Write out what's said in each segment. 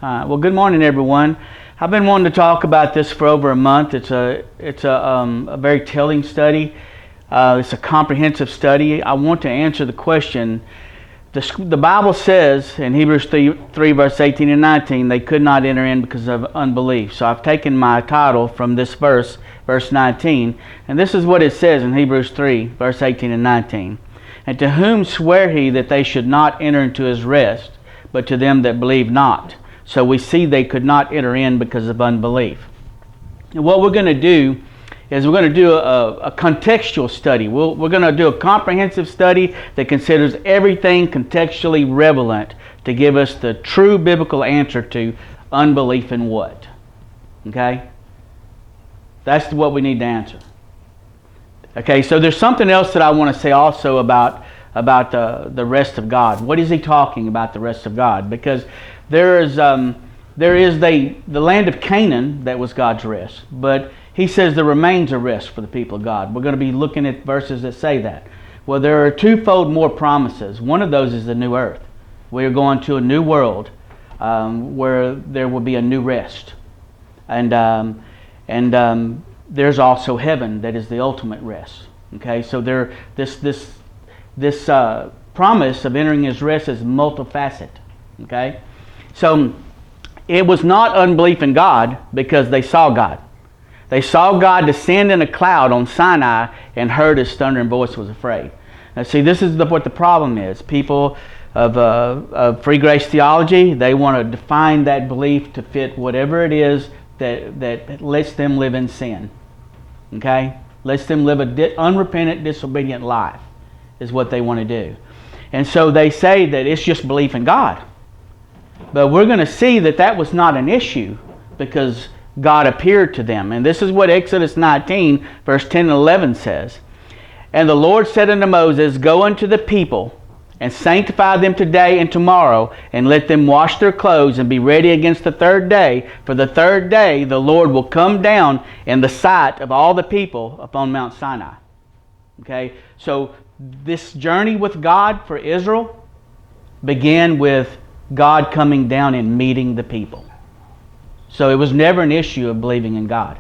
Well, good morning, everyone. I've been wanting to talk about this for over a month. It's a very telling study. It's a comprehensive study. I want to answer the question. The Bible says in Hebrews 3 verse 18 and 19, they could not enter in because of unbelief. So I've taken my title from this verse 19, and this is what it says in Hebrews 3 verse 18 and 19. And to whom sware he that they should not enter into his rest, but to them that believe not? So we see they could not enter in because of unbelief. And what we're going to do is we're going to do a contextual study. We're going to do a comprehensive study that considers everything contextually relevant to give us the true biblical answer to unbelief in what. Okay? That's what we need to answer. Okay, so there's something else that I want to say also about the rest of God. What is he talking about, the rest of God? Because there is the land of Canaan that was God's rest, but he says there remains a rest for the people of God. We're going to be looking at verses that say that. Well, there are twofold more promises. One of those is the new earth. We are going to a new world where there will be a new rest, and there's also heaven that is the ultimate rest. Okay, so this promise of entering his rest is multifaceted. Okay, so it was not unbelief in God because they saw God. They saw God descend in a cloud on Sinai and heard his thundering voice, was afraid. Now see, this is what the problem is. People of free grace theology, they want to define that belief to fit whatever it is that lets them live in sin. Okay? Lets them live an unrepentant, disobedient life is what they want to do. And so they say that it's just belief in God. But we're going to see that was not an issue because God appeared to them. And this is what Exodus 19 verse 10 and 11 says. And the Lord said unto Moses, Go unto the people and sanctify them today and tomorrow, and let them wash their clothes and be ready against the third day. For the third day the Lord will come down in the sight of all the people upon Mount Sinai. Okay, so this journey with God for Israel began with God coming down and meeting the people. So it was never an issue of believing in God.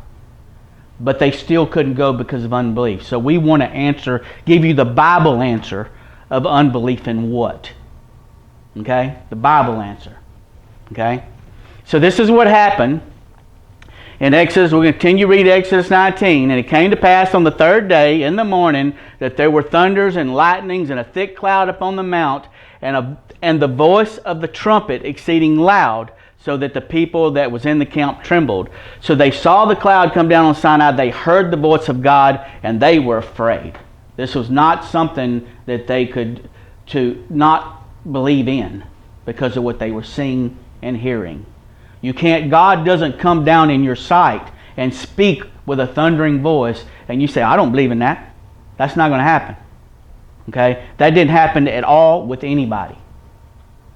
But they still couldn't go because of unbelief. So we want to give you the Bible answer of unbelief in what? Okay? The Bible answer. Okay? So this is what happened in Exodus. We'll continue to read Exodus 19. And it came to pass on the third day in the morning that there were thunders and lightnings and a thick cloud upon the mount, and the voice of the trumpet exceeding loud, so that the people that was in the camp trembled. So they saw the cloud come down on Sinai, they heard the voice of God, and they were afraid. This was not something that they could to not believe in because of what they were seeing and hearing. God doesn't come down in your sight and speak with a thundering voice and you say, I don't believe in that. That's not going to happen. Okay? That didn't happen at all with anybody.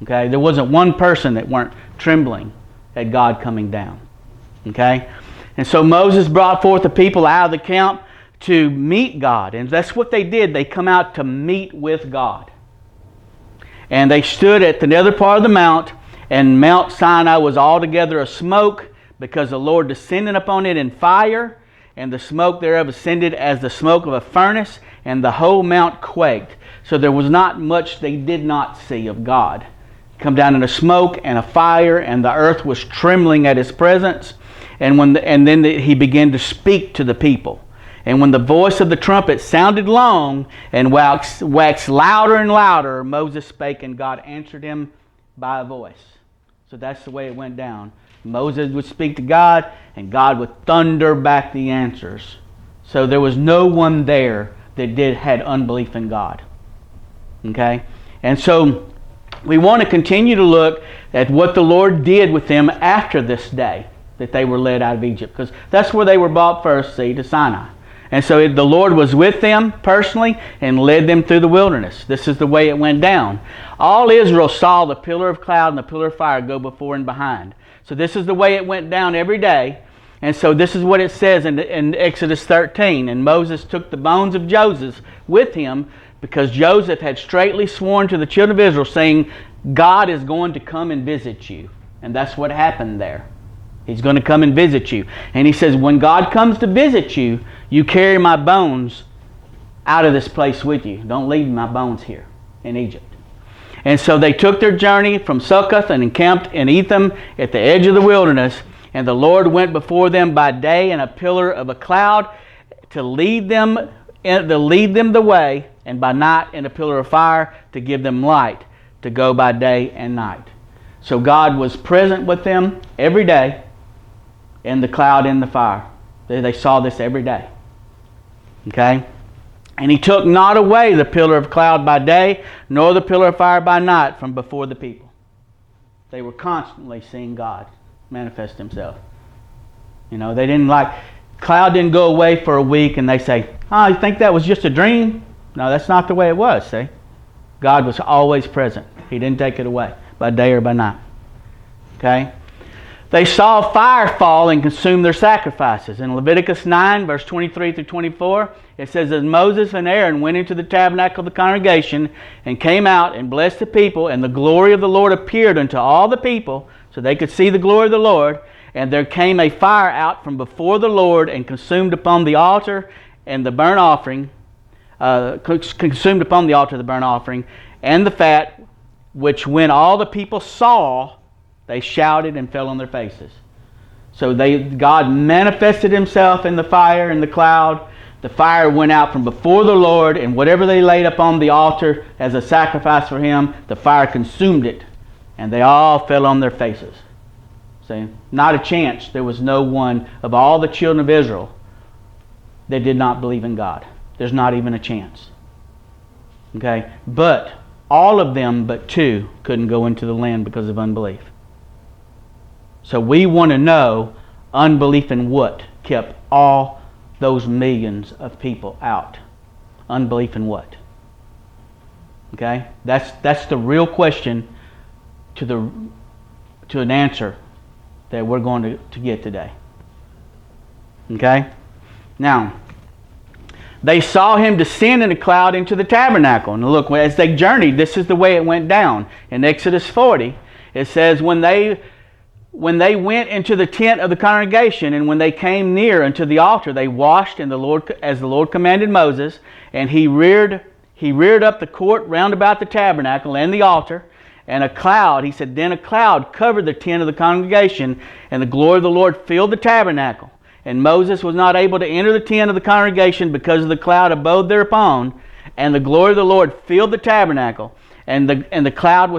Okay? There wasn't one person that weren't trembling at God coming down. Okay? And so Moses brought forth the people out of the camp to meet God. And that's what they did. They come out to meet with God. And they stood at the nether part of the mount, and Mount Sinai was altogether a smoke, because the Lord descended upon it in fire, and the smoke thereof ascended as the smoke of a furnace, and the whole mount quaked. So there was not much they did not see of God. Come down in a smoke and a fire, and the earth was trembling at his presence. And then he began to speak to the people. And when the voice of the trumpet sounded long and waxed louder and louder, Moses spake, and God answered him by a voice. So that's the way it went down. Moses would speak to God, and God would thunder back the answers. So there was no one there that had unbelief in God. Okay? And so we want to continue to look at what the Lord did with them after this day that they were led out of Egypt, because that's where they were brought first, to Sinai. And so the Lord was with them personally and led them through the wilderness. This is the way it went down. All Israel saw the pillar of cloud and the pillar of fire go before and behind. So this is the way it went down every day. And so this is what it says in Exodus 13. And Moses took the bones of Joseph with him, because Joseph had straitly sworn to the children of Israel, saying, God is going to come and visit you. And that's what happened there. He's going to come and visit you. And he says, when God comes to visit you, you carry my bones out of this place with you. Don't leave my bones here in Egypt. And so they took their journey from Succoth and encamped in Etham at the edge of the wilderness. And the Lord went before them by day in a pillar of a cloud to lead them the way, and by night in a pillar of fire to give them light to go by day and night. So God was present with them every day in the cloud and the fire. They saw this every day. Okay? And he took not away the pillar of cloud by day, nor the pillar of fire by night from before the people. They were constantly seeing God manifest himself. You know, they didn't cloud didn't go away for a week and they say, oh, you think that was just a dream? No, that's not the way it was, see? God was always present. He didn't take it away by day or by night. Okay? They saw fire fall and consume their sacrifices. In Leviticus 9, verse 23 through 24, it says, as Moses and Aaron went into the tabernacle of the congregation and came out and blessed the people, and the glory of the Lord appeared unto all the people, so they could see the glory of the Lord, and there came a fire out from before the Lord and consumed upon the altar and the burnt offering, consumed upon the altar the burnt offering and the fat, which when all the people saw, they shouted and fell on their faces. So God manifested himself in the fire and the cloud. The fire went out from before the Lord, and whatever they laid upon the altar as a sacrifice for him, the fire consumed it, and they all fell on their faces. See, not a chance. There was no one of all the children of Israel that did not believe in God. There's not even a chance. Okay? But all of them but two couldn't go into the land because of unbelief. So we want to know unbelief in what kept all those millions of people out. Unbelief in what? Okay? That's the real question to an answer that we're going to get today. Okay? Now, they saw him descend in a cloud into the tabernacle. And look, as they journeyed, this is the way it went down. In Exodus 40, it says, when they went into the tent of the congregation, and when they came near unto the altar, they washed as the Lord commanded Moses, and he reared up the court round about the tabernacle and the altar, and a cloud, he said, then a cloud covered the tent of the congregation, and the glory of the Lord filled the tabernacle. And Moses was not able to enter the tent of the congregation because of the cloud abode thereupon, and the glory of the Lord filled the tabernacle, and when the cloud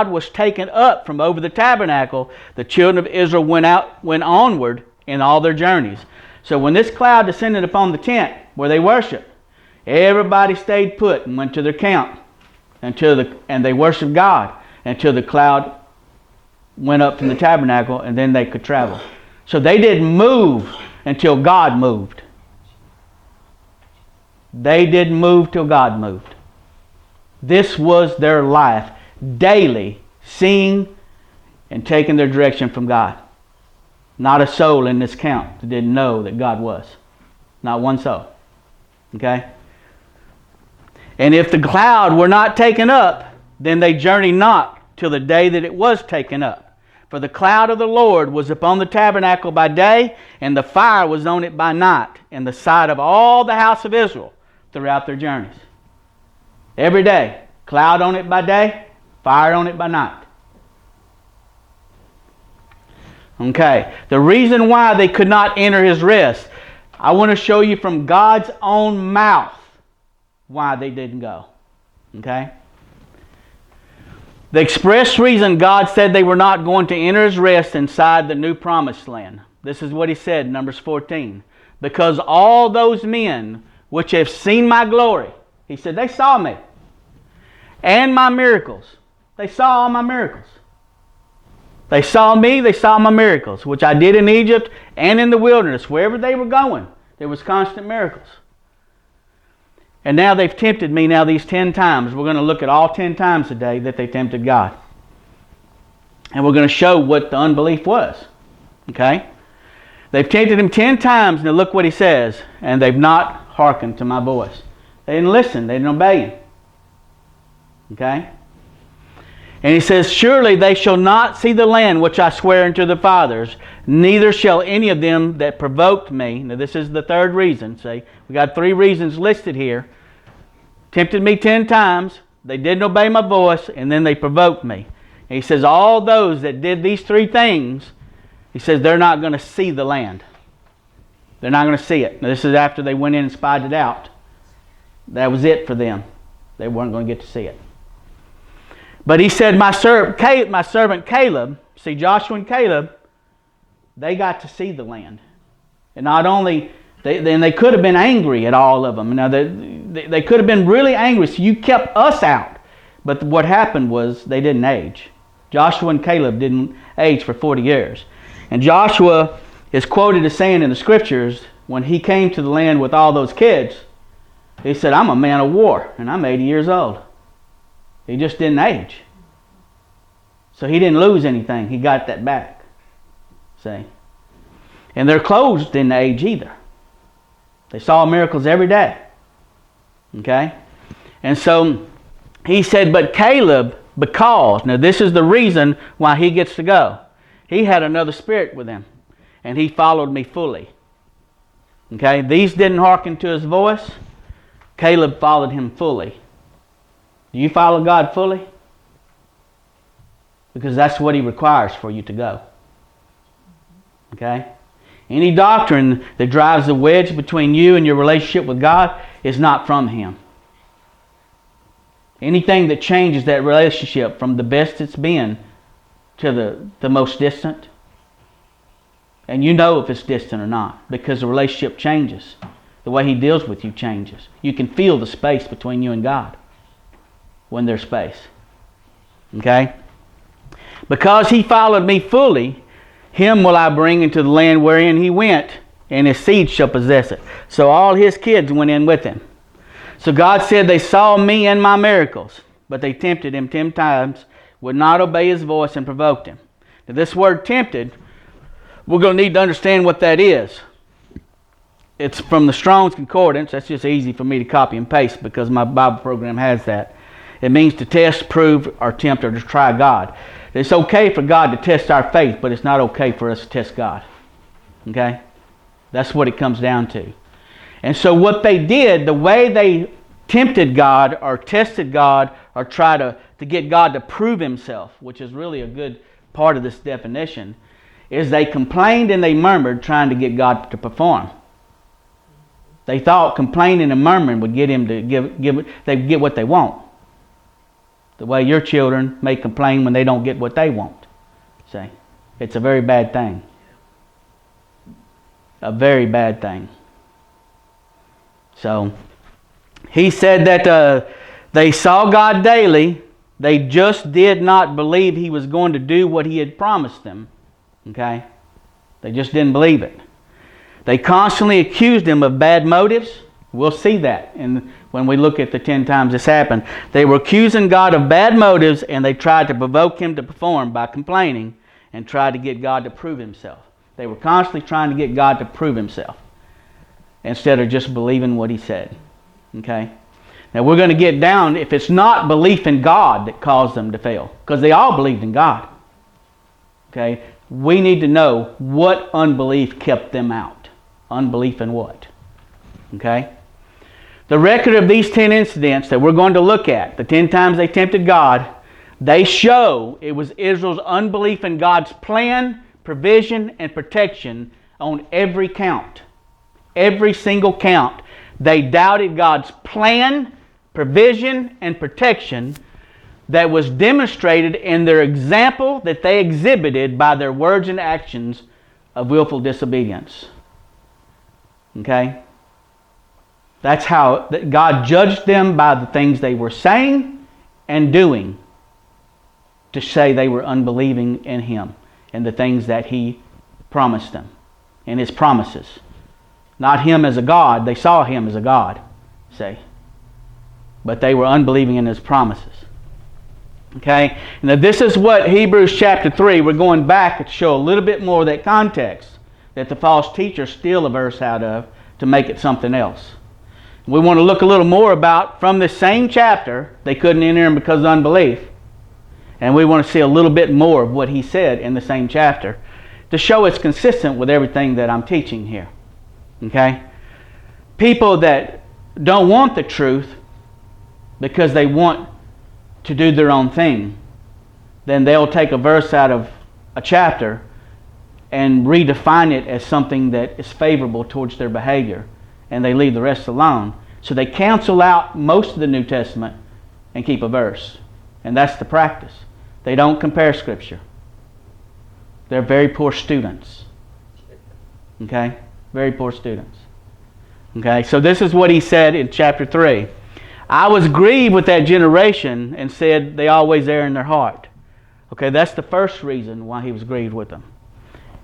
was taken up from over the tabernacle, the children of Israel went onward in all their journeys. So when this cloud descended upon the tent where they worshiped, everybody stayed put and went to their camp and they worshiped God until the cloud went up from the tabernacle, and then they could travel. So they didn't move until God moved. They didn't move till God moved. This was their life, daily seeing and taking their direction from God. Not a soul in this camp that didn't know that God was. Not one soul. Okay? And if the cloud were not taken up, then they journeyed not till the day that it was taken up. For the cloud of the Lord was upon the tabernacle by day, and the fire was on it by night, in the sight of all the house of Israel throughout their journeys. Every day, cloud on it by day, fire on it by night. Okay, the reason why they could not enter his rest, I want to show you from God's own mouth why they didn't go. Okay? The express reason God said they were not going to enter his rest inside the new promised land. This is what he said in Numbers 14. Because all those men which have seen my glory, he said, they saw me. And my miracles. They saw all my miracles. They saw me, they saw my miracles, which I did in Egypt and in the wilderness. Wherever they were going, there was constant miracles. And now they've tempted me now these 10 times. We're going to look at all 10 times today that they tempted God. And we're going to show what the unbelief was. Okay? They've tempted him 10 times. Now look what he says. And they've not hearkened to my voice. They didn't listen. They didn't obey him. Okay? And he says, surely they shall not see the land which I swear unto the fathers, neither shall any of them that provoked me. Now this is the third reason. See, we got 3 reasons listed here. Tempted me 10 times, they didn't obey my voice, and then they provoked me. And he says, all those that did these 3 things, he says they're not going to see the land. They're not going to see it. Now this is after they went in and spied it out. That was it for them. They weren't going to get to see it. But he said, my servant Caleb, see, Joshua and Caleb, they got to see the land. And not only, they could have been angry at all of them. Now, they could have been really angry, so you kept us out. But what happened was they didn't age. Joshua and Caleb didn't age for 40 years. And Joshua is quoted as saying in the scriptures, when he came to the land with all those kids, he said, I'm a man of war, and I'm 80 years old. He just didn't age. So he didn't lose anything. He got that back. See? And their clothes didn't age either. They saw miracles every day. Okay? And so he said, but Caleb, because, now this is the reason why he gets to go. He had another spirit with him. And he followed me fully. Okay? These didn't hearken to his voice. Caleb followed him fully. Do you follow God fully? Because that's what he requires for you to go. Okay? Any doctrine that drives a wedge between you and your relationship with God is not from him. Anything that changes that relationship from the best it's been to the most distant, and you know if it's distant or not, because the relationship changes. The way he deals with you changes. You can feel the space between you and God when there's space. Okay? Because he followed me fully, him will I bring into the land wherein he went, and his seed shall possess it. So all his kids went in with him. So God said they saw me and my miracles, but they tempted him 10 times, would not obey his voice, and provoked him. Now this word tempted, we're going to need to understand what that is. It's from the Strong's Concordance. That's just easy for me to copy and paste because my Bible program has that. It means to test, prove, or tempt, or to try God. It's okay for God to test our faith, but it's not okay for us to test God. Okay? That's what it comes down to. And so what they did, the way they tempted God or tested God or tried to get God to prove himself, which is really a good part of this definition, is they complained and they murmured trying to get God to perform. They thought complaining and murmuring would get him to they'd get what they want. The way your children may complain when they don't get what they want. See? It's a very bad thing. A very bad thing. So, he said that they saw God daily. They just did not believe he was going to do what he had promised them. Okay? They just didn't believe it. They constantly accused him of bad motives. We'll see that when we look at the 10 times this happened. They were accusing God of bad motives, and they tried to provoke him to perform by complaining and tried to get God to prove himself. They were constantly trying to get God to prove himself instead of just believing what he said. Okay? Now we're going to get down, if it's not belief in God that caused them to fail, because they all believed in God. Okay? We need to know what unbelief kept them out. Unbelief in what? Okay? The record of these 10 incidents that we're going to look at, the 10 times they tempted God, they show it was Israel's unbelief in God's plan, provision, and protection on every count. Every single count. They doubted God's plan, provision, and protection that was demonstrated in their example that they exhibited by their words and actions of willful disobedience. Okay? That's how God judged them, by the things they were saying and doing, to say they were unbelieving in him and the things that he promised them and his promises. Not him as a God. They saw him as a God, say. But they were unbelieving in his promises. Okay? Now this is what Hebrews chapter 3, we're going back to show a little bit more of that context that the false teachers steal a verse out of to make it something else. We want to look a little more about, from this same chapter, they couldn't enter in because of unbelief. And we want to see a little bit more of what he said in the same chapter to show it's consistent with everything that I'm teaching here. Okay? People that don't want the truth because they want to do their own thing, then they'll take a verse out of a chapter and redefine it as something that is favorable towards their behavior, and they leave the rest alone. So they cancel out most of the New Testament and keep a verse. And that's the practice. They don't compare Scripture. They're very poor students. Okay? Very poor students. Okay? So this is what he said in chapter 3. I was grieved with that generation and said they always err in their heart. Okay, that's the first reason why he was grieved with them.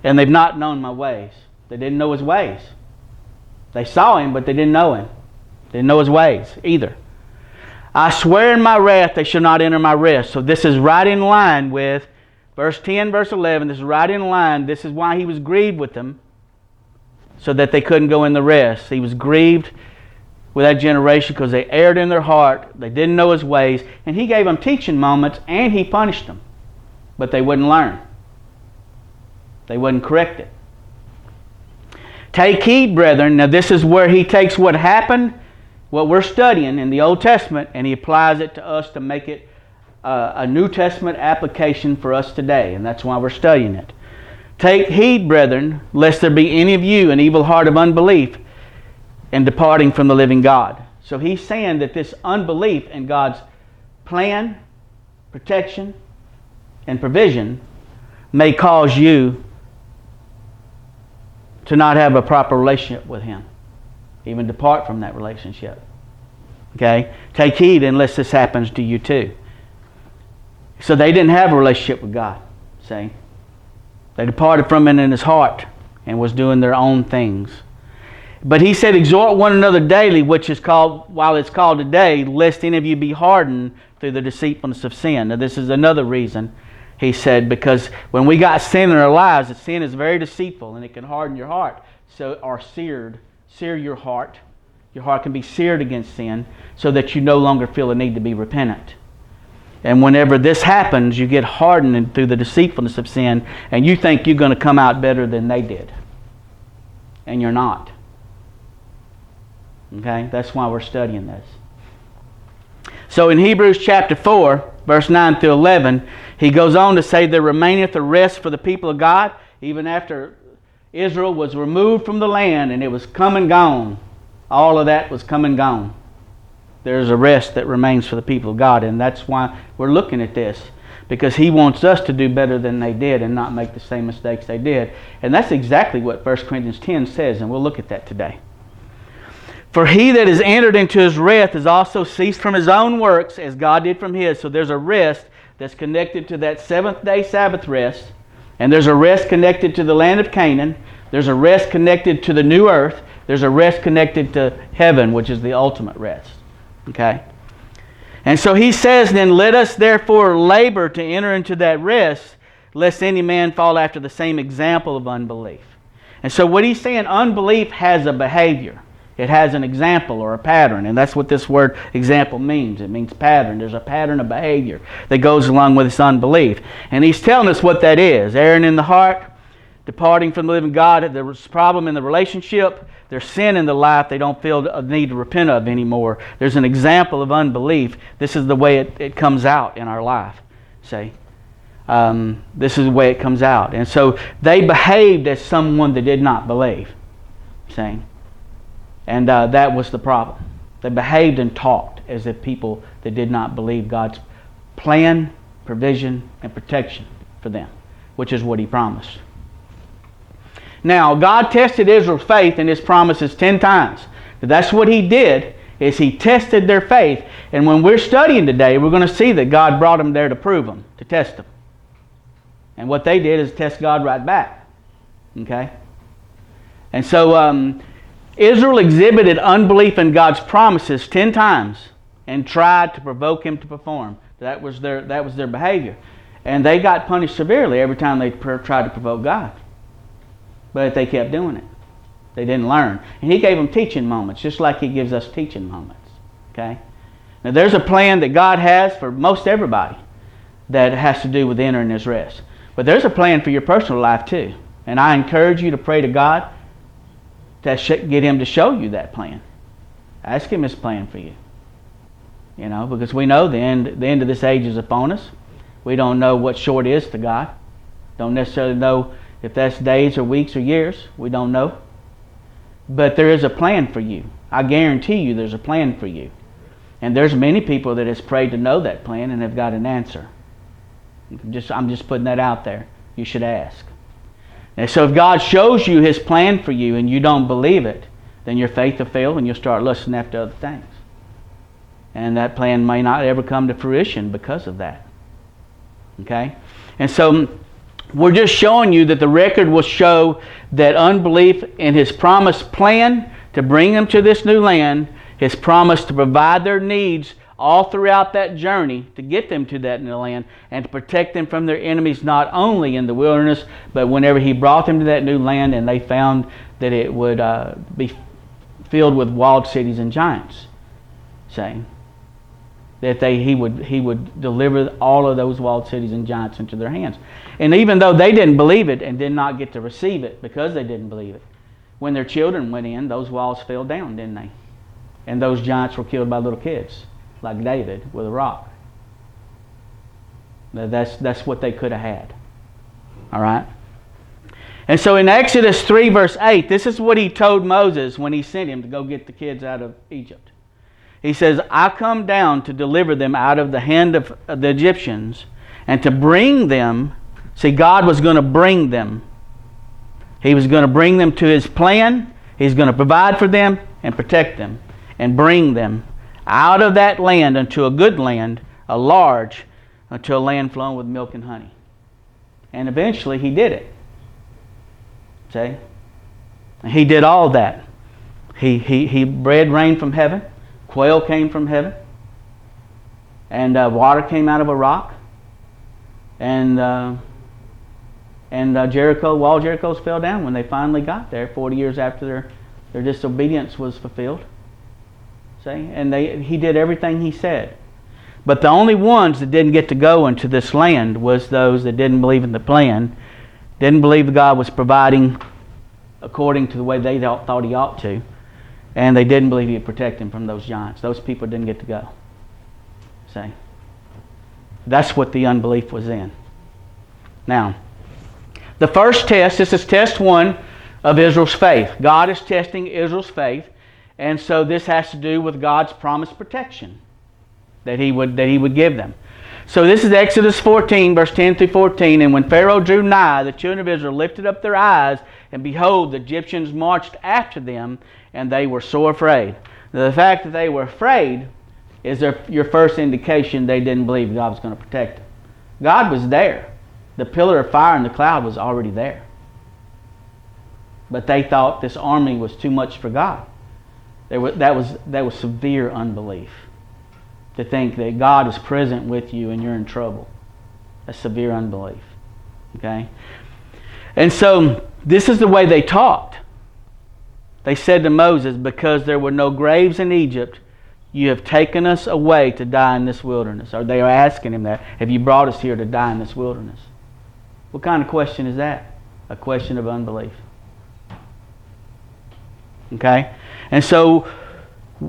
And they've not known my ways. They didn't know his ways. They saw him, but they didn't know him. They didn't know his ways either. I swear in my wrath they shall not enter my rest. So this is right in line with verse 10, verse 11. This is right in line. This is why he was grieved with them, so that they couldn't go in the rest. He was grieved with that generation because they erred in their heart. They didn't know his ways. And he gave them teaching moments and he punished them. But they wouldn't learn. They wouldn't correct it. Take heed, brethren. Now this is where he takes what happened, what we're studying in the Old Testament, and he applies it to us to make it a New Testament application for us today. And that's why we're studying it. Take heed, brethren, lest there be any of you an evil heart of unbelief and departing from the living God. So he's saying that this unbelief in God's plan, protection, and provision may cause you to not have a proper relationship with him, even depart from that relationship. Okay? Take heed unless this happens to you too. So they didn't have a relationship with God. See? They departed from it in his heart and was doing their own things. But he said, exhort one another daily, which is called, while it's called today, lest any of you be hardened through the deceitfulness of sin. Now this is another reason, he said, because when we got sin in our lives, the sin is very deceitful and it can harden your heart. So, or sear your heart. Your heart can be seared against sin so that you no longer feel a need to be repentant. And whenever this happens, you get hardened through the deceitfulness of sin and you think you're going to come out better than they did. And you're not. Okay? That's why we're studying this. So in Hebrews chapter 4, verse 9 through 11, he goes on to say, there remaineth a rest for the people of God, even after Israel was removed from the land and it was come and gone. All of that was come and gone. There's a rest that remains for the people of God, and that's why we're looking at this, because he wants us to do better than they did and not make the same mistakes they did. And that's exactly what 1 Corinthians 10 says, and we'll look at that today. For he that is entered into his rest has also ceased from his own works, as God did from his. So there's a rest that's connected to that seventh day Sabbath rest, and there's a rest connected to the land of Canaan. There's a rest connected to the new earth. There's a rest connected to heaven, which is the ultimate rest. Okay? And so he says, then let us therefore labor to enter into that rest, lest any man fall after the same example of unbelief. And so what he's saying, unbelief has a behavior. It has an example or a pattern, and that's what this word example means. It means pattern. There's a pattern of behavior that goes along with this unbelief. And he's telling us what that is. Erring in the heart, departing from the living God. There's a problem in the relationship. There's sin in the life they don't feel a need to repent of anymore. There's an example of unbelief. This is the way it comes out in our life. See? This is the way it comes out. And so they behaved as someone that did not believe. See? And that was the problem. They behaved and talked as if people that did not believe God's plan, provision, and protection for them, which is what he promised. Now, God tested Israel's faith in his promises 10 times. That's what he did, is he tested their faith. And when we're studying today, we're going to see that God brought them there to prove them, to test them. And what they did is test God right back. Okay? And so Israel exhibited unbelief in God's promises 10 times and tried to provoke him to perform. That was their behavior. And they got punished severely every time they tried to provoke God. But they kept doing it. They didn't learn. And he gave them teaching moments, just like he gives us teaching moments. Okay? Now there's a plan that God has for most everybody. that has to do with entering His rest. But there's a plan for your personal life too. And I encourage you to pray to God to get Him to show you that plan. Ask Him His plan for you. You know, because we know the end of this age is upon us. We don't know what short is to God. Don't necessarily know if that's days or weeks or years. We don't know. But there is a plan for you. I guarantee you there's a plan for you. And there's many people that has prayed to know that plan and have got an answer. I'm just putting that out there. You should ask. And so if God shows you His plan for you and you don't believe it, then your faith will fail and you'll start lusting after other things. And that plan may not ever come to fruition because of that. Okay? And so we're just showing you that the record will show that unbelief in His promised plan to bring them to this new land, His promise to provide their needs all throughout that journey to get them to that new land and to protect them from their enemies not only in the wilderness, but whenever He brought them to that new land and they found that it would be filled with walled cities and giants. Saying that he would deliver all of those walled cities and giants into their hands. And even though they didn't believe it and did not get to receive it because they didn't believe it, when their children went in, those walls fell down, didn't they? And those giants were killed by little kids, like David with a rock. That's what they could have had. All right? And so in Exodus 3 verse 8, this is what He told Moses when He sent him to go get the kids out of Egypt. He says, I come down to deliver them out of the hand of the Egyptians and to bring them. See, God was going to bring them. He was going to bring them to His plan. He's going to provide for them and protect them and bring them out of that land unto a good land, a large, unto a land flowing with milk and honey. And eventually He did it. See? He did all that. He bread rained from heaven. Quail came from heaven, and water came out of a rock, and Jericho, wall Jericho's fell down when they finally got there, 40 years after their disobedience was fulfilled. See, and He did everything He said, but the only ones that didn't get to go into this land was those that didn't believe in the plan, didn't believe that God was providing according to the way they thought He ought to. And they didn't believe He would protect them from those giants. Those people didn't get to go. See? That's what the unbelief was in. Now, the first test, this is test 1 of Israel's faith. God is testing Israel's faith. And so this has to do with God's promised protection that He would give them. So this is Exodus 14, verse 10 through 14. And when Pharaoh drew nigh, the children of Israel lifted up their eyes, and behold, the Egyptians marched after them, and they were sore afraid. Now, the fact that they were afraid is your first indication they didn't believe God was going to protect them. God was there. The pillar of fire and the cloud was already there. But they thought this army was too much for God. That was severe unbelief. To think that God is present with you and you're in trouble. That's severe unbelief. Okay? And so, this is the way they talked. They said to Moses, because there were no graves in Egypt, you have taken us away to die in this wilderness. Or they are asking Him that. Have you brought us here to die in this wilderness? What kind of question is that? A question of unbelief. Okay? And so,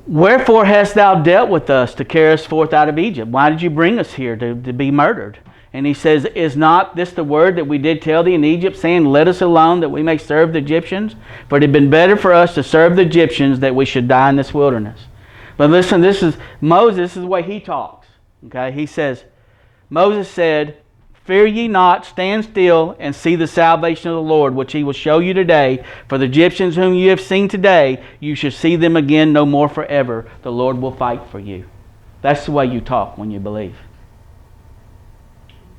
wherefore hast thou dealt with us to carry us forth out of Egypt? Why did you bring us here to be murdered? And He says, is not this the word that we did tell thee in Egypt, saying, let us alone that we may serve the Egyptians? For it had been better for us to serve the Egyptians that we should die in this wilderness. But listen, this is Moses, this is the way he talks. Okay, he says, Moses said, fear ye not, stand still, and see the salvation of the Lord, which He will show you today. For the Egyptians whom you have seen today, you shall see them again no more forever. The Lord will fight for you. That's the way you talk when you believe.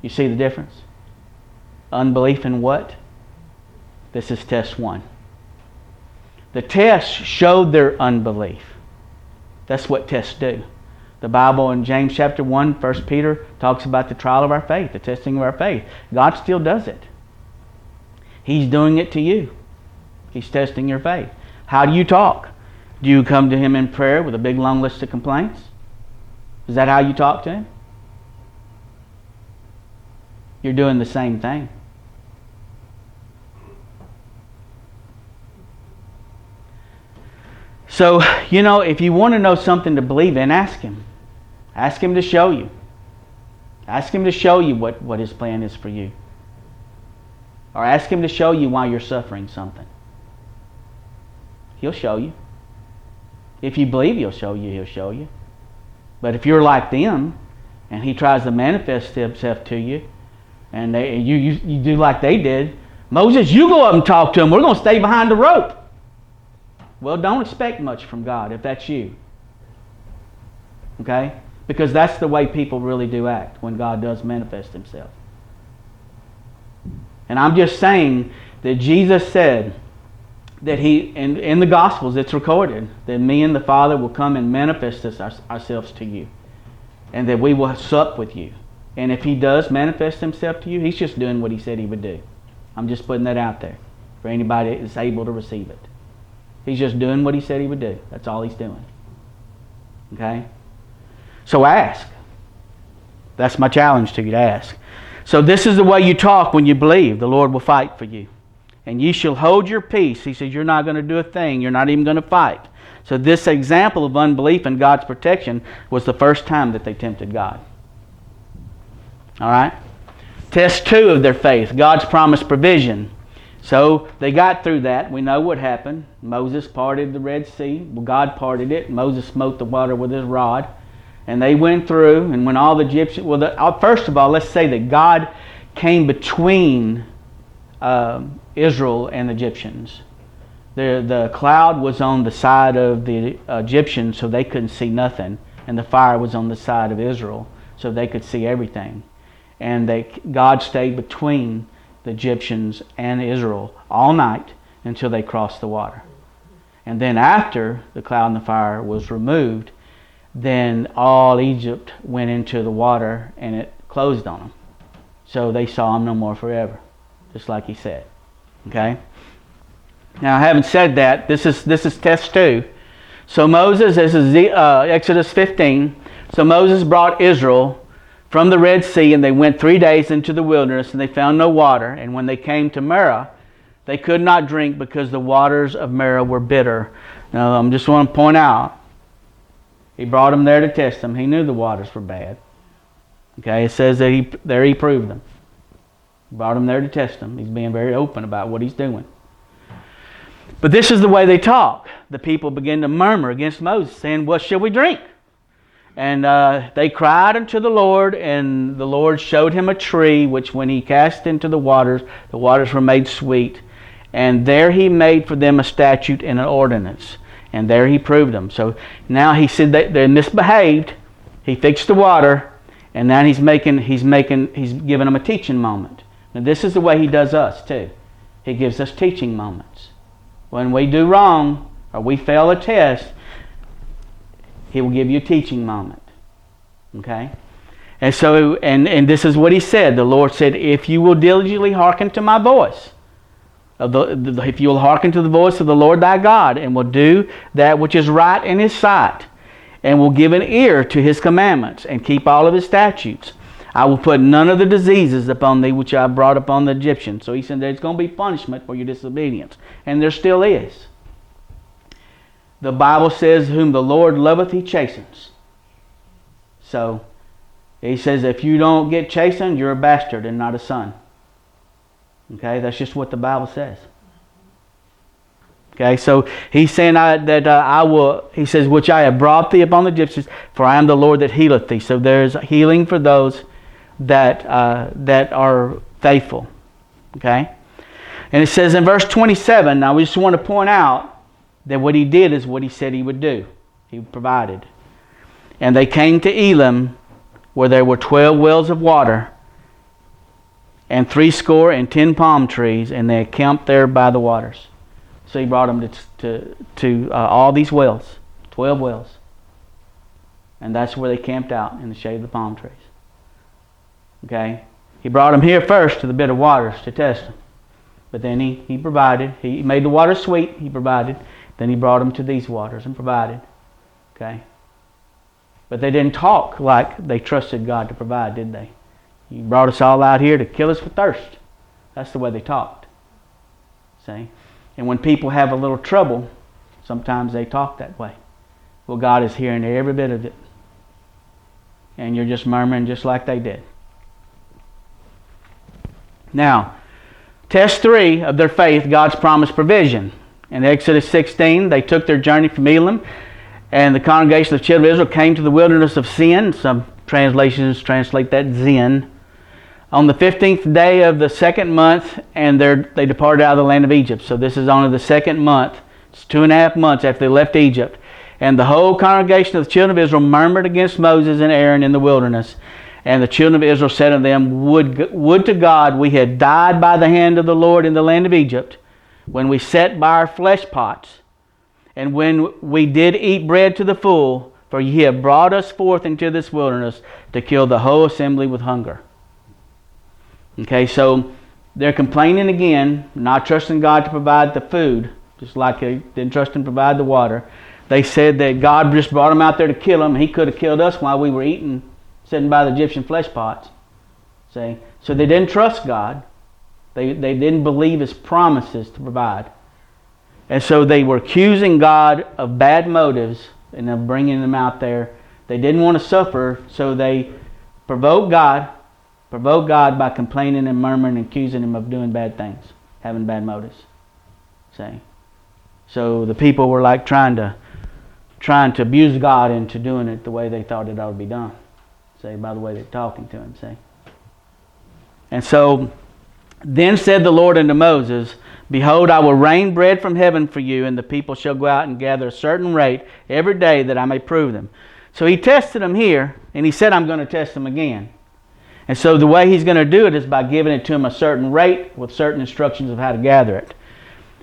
You see the difference? Unbelief in what? This is test 1. The test showed their unbelief. That's what tests do. The Bible in James chapter 1, 1 Peter talks about the trial of our faith, the testing of our faith. God still does it. He's doing it to you. He's testing your faith. How do you talk? Do you come to Him in prayer with a big long list of complaints? Is that how you talk to Him? you're doing the same thing. So, if you want to know something to believe in, ask Him. Ask Him to show you. Ask Him to show you what His plan is for you. Or ask Him to show you why you're suffering something. He'll show you. If you believe He'll show you, He'll show you. But if you're like them, and He tries to manifest Himself to you, and you do like they did, Moses, you go up and talk to Him. We're going to stay behind the rope. Well, don't expect much from God if that's you. Okay? Because that's the way people really do act when God does manifest Himself. And I'm just saying that Jesus said that in the Gospels it's recorded that me and the Father will come and manifest ourselves to you. And that we will sup with you. And if He does manifest Himself to you, He's just doing what He said He would do. I'm just putting that out there for anybody that is able to receive it. He's just doing what He said He would do. That's all He's doing. Okay? So ask. That's my challenge to you, to ask. So this is the way you talk when you believe. The Lord will fight for you. And ye shall hold your peace. He says you're not going to do a thing. You're not even going to fight. So this example of unbelief and God's protection was the first time that they tempted God. All right? Test 2 of their faith. God's promised provision. So they got through that. We know what happened. Moses parted the Red Sea. Well, God parted it. Moses smote the water with His rod. And they went through. And when all the Egyptians... first of all, let's say that God came between Israel and the Egyptians. The cloud was on the side of the Egyptians, so they couldn't see nothing. And the fire was on the side of Israel, so they could see everything. And God stayed between the Egyptians and Israel all night until they crossed the water. And then after the cloud and the fire was removed, then all Egypt went into the water and it closed on them. So they saw Him no more forever, just like He said. Okay? Now, having said that, this is test 2. So Moses, this is Exodus 15. So Moses brought Israel from the Red Sea, and they went 3 days into the wilderness, and they found no water. And when they came to Marah, they could not drink because the waters of Marah were bitter. Now, I just want to point out, He brought them there to test them. He knew the waters were bad. Okay, it says that He proved them. He brought them there to test them. He's being very open about what He's doing. But this is the way they talk. The people begin to murmur against Moses, saying, "What shall we drink?" And they cried unto the Lord, and the Lord showed him a tree, which when He cast into the waters were made sweet. And there He made for them a statute and an ordinance. And there He proved them. So now He said they misbehaved. He fixed the water, and now He's giving them a teaching moment. Now this is the way He does us too. He gives us teaching moments. When we do wrong or we fail a test, He will give you a teaching moment. Okay? And so, and this is what He said. The Lord said, if you will diligently hearken to my voice, if you will hearken to the voice of the Lord thy God, and will do that which is right in His sight, and will give an ear to His commandments, and keep all of His statutes, I will put none of the diseases upon thee which I brought upon the Egyptians. So He said there's going to be punishment for your disobedience. And there still is. The Bible says, whom the Lord loveth, He chastens. So He says if you don't get chastened, you're a bastard and not a son. Okay, that's just what the Bible says. Okay, so He's saying He says, which I have brought thee upon the Egyptians, for I am the Lord that healeth thee. So there's healing for those that are faithful. Okay? And it says in verse 27, now we just want to point out that what He did is what He said He would do. He provided. And they came to Elim, where there were 12 wells of water, and 70 palm trees, and they camped there by the waters. So He brought them to all these wells, 12 wells. And that's where they camped out in the shade of the palm trees. Okay? He brought them here first to the bitter waters to test them. But then he provided. He made the water sweet. He provided. Then He brought them to these waters and provided. Okay? But they didn't talk like they trusted God to provide, did they? You brought us all out here to kill us with thirst. That's the way they talked. See? And when people have a little trouble, sometimes they talk that way. Well, God is hearing every bit of it. And you're just murmuring just like they did. Now, test 3 of their faith, God's promised provision. In Exodus 16, they took their journey from Elim, and the congregation of the children of Israel came to the wilderness of Sin. Some translations translate that Zin. On the 15th day of the second month, and they departed out of the land of Egypt. So this is only the second month. It's 2.5 months after they left Egypt. And the whole congregation of the children of Israel murmured against Moses and Aaron in the wilderness. And the children of Israel said unto them, Would to God we had died by the hand of the Lord in the land of Egypt, when we sat by our flesh pots, and when we did eat bread to the full, for ye have brought us forth into this wilderness to kill the whole assembly with hunger. Okay, so they're complaining again, not trusting God to provide the food, just like they didn't trust Him to provide the water. They said that God just brought them out there to kill them. He could have killed us while we were eating, sitting by the Egyptian flesh pots. See? So they didn't trust God. They didn't believe His promises to provide. And so they were accusing God of bad motives and of bringing them out there. They didn't want to suffer, so they provoked God by complaining and murmuring and accusing Him of doing bad things, having bad motives. See? So the people were like trying to abuse God into doing it the way they thought it ought to be done. See, by the way they're talking to Him. See? And so, then said the Lord unto Moses, Behold, I will rain bread from heaven for you, and the people shall go out and gather a certain rate every day, that I may prove them. So He tested them here, and He said, I'm going to test them again. And so the way He's going to do it is by giving it to them a certain rate with certain instructions of how to gather it.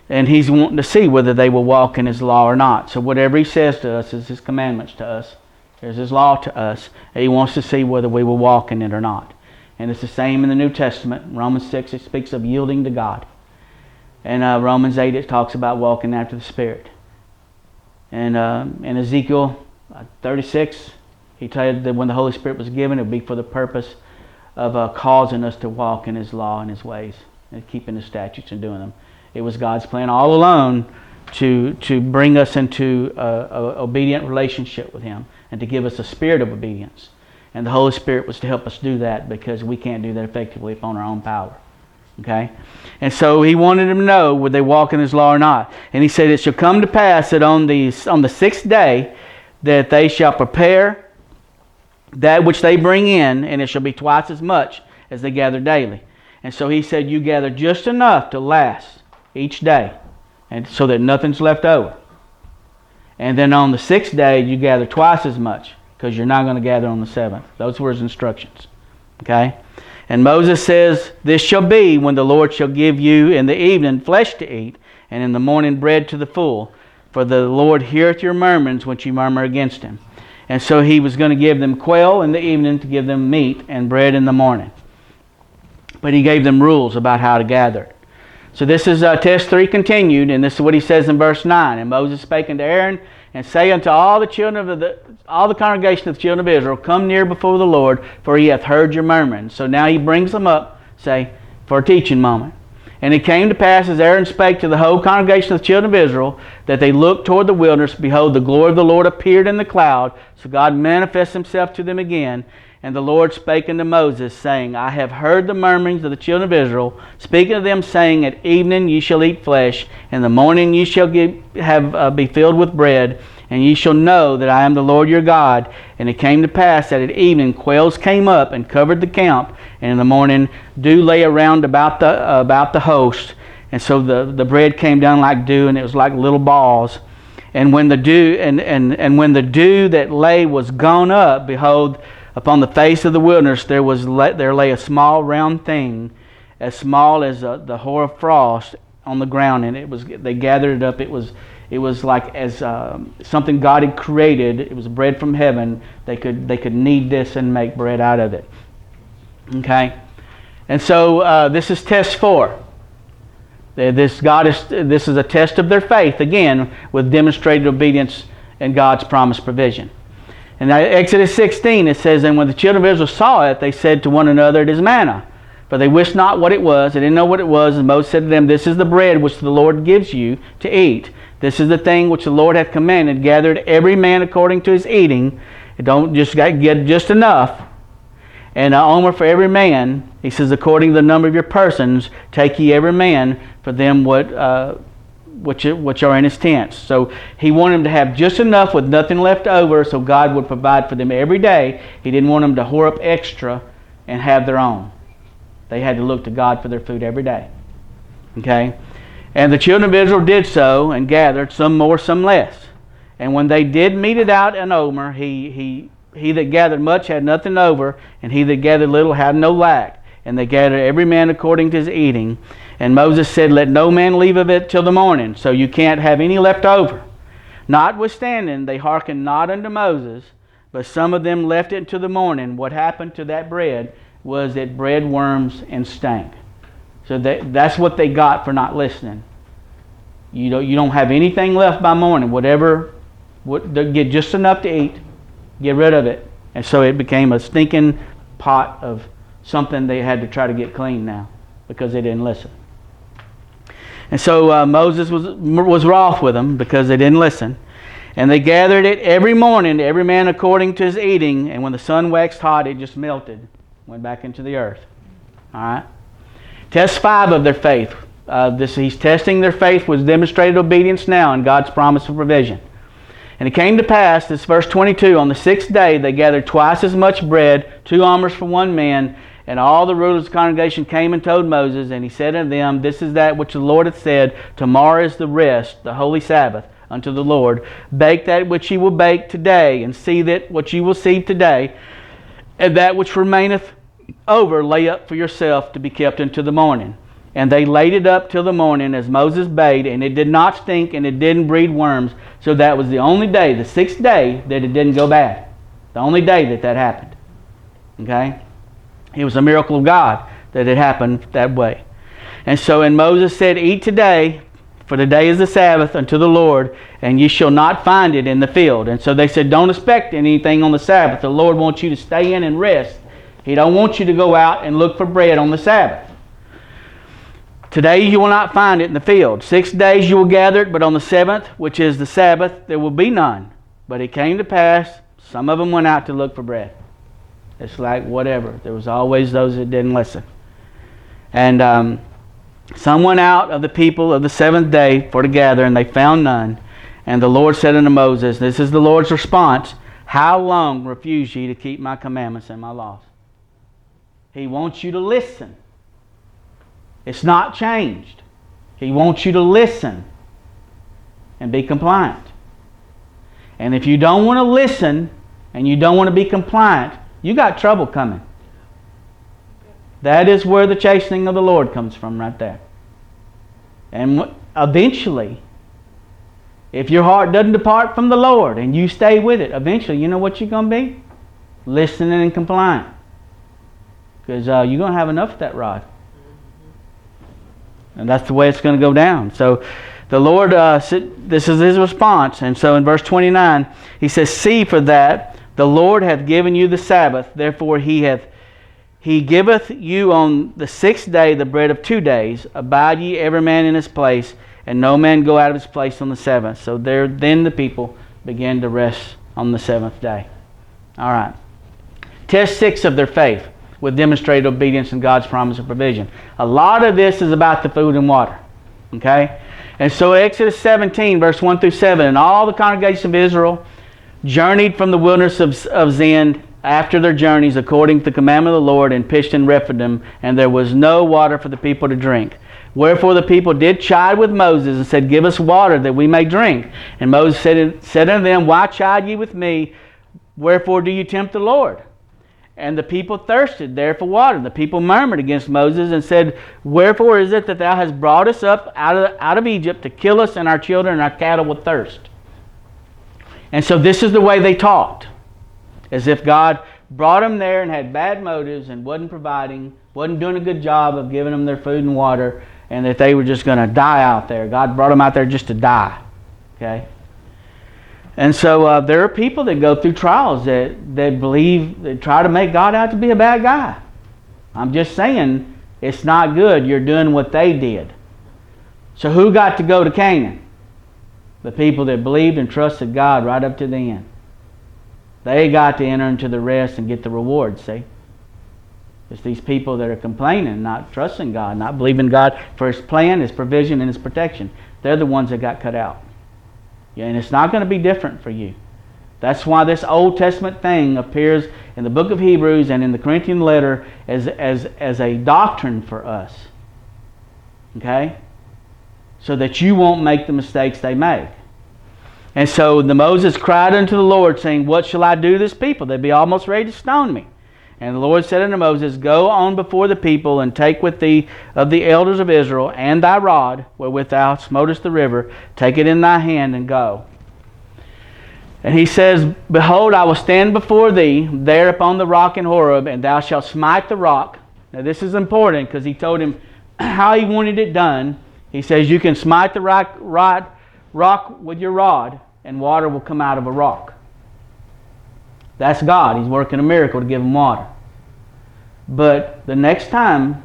And He's wanting to see whether they will walk in His law or not. So whatever He says to us is His commandments to us. There's His law to us. And He wants to see whether we will walk in it or not. And it's the same in the New Testament. In Romans 6, it speaks of yielding to God. And Romans 8, it talks about walking after the Spirit. And in Ezekiel 36, He told that when the Holy Spirit was given, it would be for the purpose of causing us to walk in His law and His ways, and keeping His statutes and doing them. It was God's plan all along to bring us into an obedient relationship with Him and to give us a spirit of obedience. And the Holy Spirit was to help us do that, because we can't do that effectively upon our own power. Okay? And so He wanted them to know, would they walk in His law or not? And He said, It shall come to pass that on the 6th day that they shall prepare that which they bring in, and it shall be twice as much as they gather daily. And so He said, you gather just enough to last each day, and so that nothing's left over. And then on the 6th day, you gather twice as much, because you're not going to gather on the 7th. Those were His instructions. Okay? And Moses says, This shall be when the Lord shall give you in the evening flesh to eat, and in the morning bread to the full. For the Lord heareth your murmurings when you murmur against Him. And so He was going to give them quail in the evening to give them meat, and bread in the morning. But He gave them rules about how to gather it. So this is test 3 continued, and this is what He says in verse 9. And Moses spake unto Aaron, and say unto all the children of all the congregation of the children of Israel, Come near before the Lord, for He hath heard your murmuring. So now He brings them up, say, for a teaching moment. And it came to pass, as Aaron spake to the whole congregation of the children of Israel, that they looked toward the wilderness. Behold, the glory of the Lord appeared in the cloud. So God manifests Himself to them again. And the Lord spake unto Moses, saying, I have heard the murmurings of the children of Israel, speaking to them, saying, At evening ye shall eat flesh, in the morning ye shall be filled with bread, and ye shall know that I am the Lord your God. And it came to pass that at evening quails came up and covered the camp, and in the morning dew lay around about the host. And so the bread came down like dew, and it was like little balls. And when the dew and when the dew that lay was gone up, behold, upon the face of the wilderness there lay a small round thing, as small as the hoar of frost on the ground, and they gathered it up. It was like as something God had created. It was bread from heaven. They could knead this and make bread out of it. Okay, and so this is test 4. This is a test of their faith again, with demonstrated obedience and God's promised provision. In Exodus 16 it says, and when the children of Israel saw it, they said to one another, it is manna. For they wished not what it was. They didn't know what it was. And Moses said to them, this is the bread which the Lord gives you to eat. This is the thing which the Lord hath commanded. Gathered every man according to his eating. Don't just get just enough. And an omer for every man. He says, according to the number of your persons, take ye every man for them which are in his tents. So he wanted them to have just enough with nothing left over, so God would provide for them every day. He didn't want them to whore up extra and have their own. They had to look to God for their food every day. Okay? And the children of Israel did so and gathered, some more, some less. And when they did mete it out an omer, he that gathered much had nothing over, and he that gathered little had no lack. And they gathered every man according to his eating. And Moses said, let no man leave of it till the morning, so you can't have any left over. Notwithstanding, they hearkened not unto Moses, but some of them left it until the morning. What happened to that bread was it bred worms and stank. So that's what they got for not listening. You don't have anything left by morning. Get just enough to eat, get rid of it. And so it became a stinking pot of something they had to try to get clean now because they didn't listen. And so Moses was wroth with them because they didn't listen. And they gathered it every morning, every man according to his eating. And when the sun waxed hot, it just melted, went back into the earth. All right. Test 5 of their faith. He's testing their faith with demonstrated obedience now and God's promise of provision. And it came to pass, this verse 22, on the 6th day they gathered twice as much bread, 2 omers for one man. And all the rulers of the congregation came and told Moses, and he said unto them, this is that which the Lord hath said, tomorrow is the rest, the holy Sabbath, unto the Lord. Bake that which ye will bake today, and seethe it what ye will seethe today, and that which remaineth over lay up for yourself to be kept unto the morning. And they laid it up till the morning, as Moses bade, and it did not stink, and it didn't breed worms. So that was the only day, the 6th day, that it didn't go bad. The only day that happened. Okay? It was a miracle of God that it happened that way. And so, and Moses said, eat today, for the day is the Sabbath unto the Lord, and ye shall not find it in the field. And so they said, don't expect anything on the Sabbath. The Lord wants you to stay in and rest. He don't want you to go out and look for bread on the Sabbath. Today you will not find it in the field. 6 days you will gather it, but on the 7th, which is the Sabbath, there will be none. But it came to pass, some of them went out to look for bread. It's like whatever. There was always those that didn't listen. And some went out of the people of the 7th day for to gather, and they found none. And the Lord said unto Moses, this is the Lord's response, how long refuse ye to keep my commandments and my laws? He wants you to listen. It's not changed. He wants you to listen and be compliant. And if you don't want to listen and you don't want to be compliant, you got trouble coming. That is where the chastening of the Lord comes from right there. And eventually, if your heart doesn't depart from the Lord and you stay with it, eventually, you know what you're going to be? Listening and compliant. Because you're going to have enough of that rod. And that's the way it's going to go down. So the Lord, this is His response. And so in verse 29, He says, see for that the Lord hath given you the Sabbath, therefore He giveth you on the 6th day the bread of 2 days. Abide ye every man in his place, and no man go out of his place on the 7th. So then the people began to rest on the 7th day. All right. Test 6 of their faith with demonstrated obedience and God's promise of provision. A lot of this is about the food and water. Okay? And so Exodus 17, verse 1 through 7, and all the congregation of Israel journeyed from the wilderness of Zin after their journeys according to the commandment of the Lord, and pitched in Rephidim, and there was no water for the people to drink. Wherefore the people did chide with Moses and said, give us water that we may drink. And Moses said unto them, why chide ye with me? Wherefore do you tempt the Lord? And the people thirsted there for water. The people murmured against Moses and said, wherefore is it that thou hast brought us up out of Egypt to kill us and our children and our cattle with thirst? And so this is the way they talked. As if God brought them there and had bad motives and wasn't providing, wasn't doing a good job of giving them their food and water, and that they were just going to die out there. God brought them out there just to die. Okay? And so there are people that go through trials that believe, that try to make God out to be a bad guy. I'm just saying, it's not good. You're doing what they did. So who got to go to Canaan? The people that believed and trusted God right up to the end. They got to enter into the rest and get the reward, see? It's these people that are complaining, not trusting God, not believing God for His plan, His provision, and His protection. They're the ones that got cut out. Yeah, and it's not going to be different for you. That's why this Old Testament thing appears in the book of Hebrews and in the Corinthian letter as a doctrine for us. Okay? So that you won't make the mistakes they make. And so Moses cried unto the Lord, saying, What shall I do to this people? They'd be almost ready to stone me. And the Lord said unto Moses, Go on before the people, and take with thee of the elders of Israel, and thy rod, wherewith thou smotest the river, take it in thy hand, and go. And he says, Behold, I will stand before thee there upon the rock in Horeb, and thou shalt smite the rock. Now this is important, because he told him how he wanted it done. He says, You can smite the rock with your rod, and water will come out of a rock. That's God. He's working a miracle to give him water. But the next time,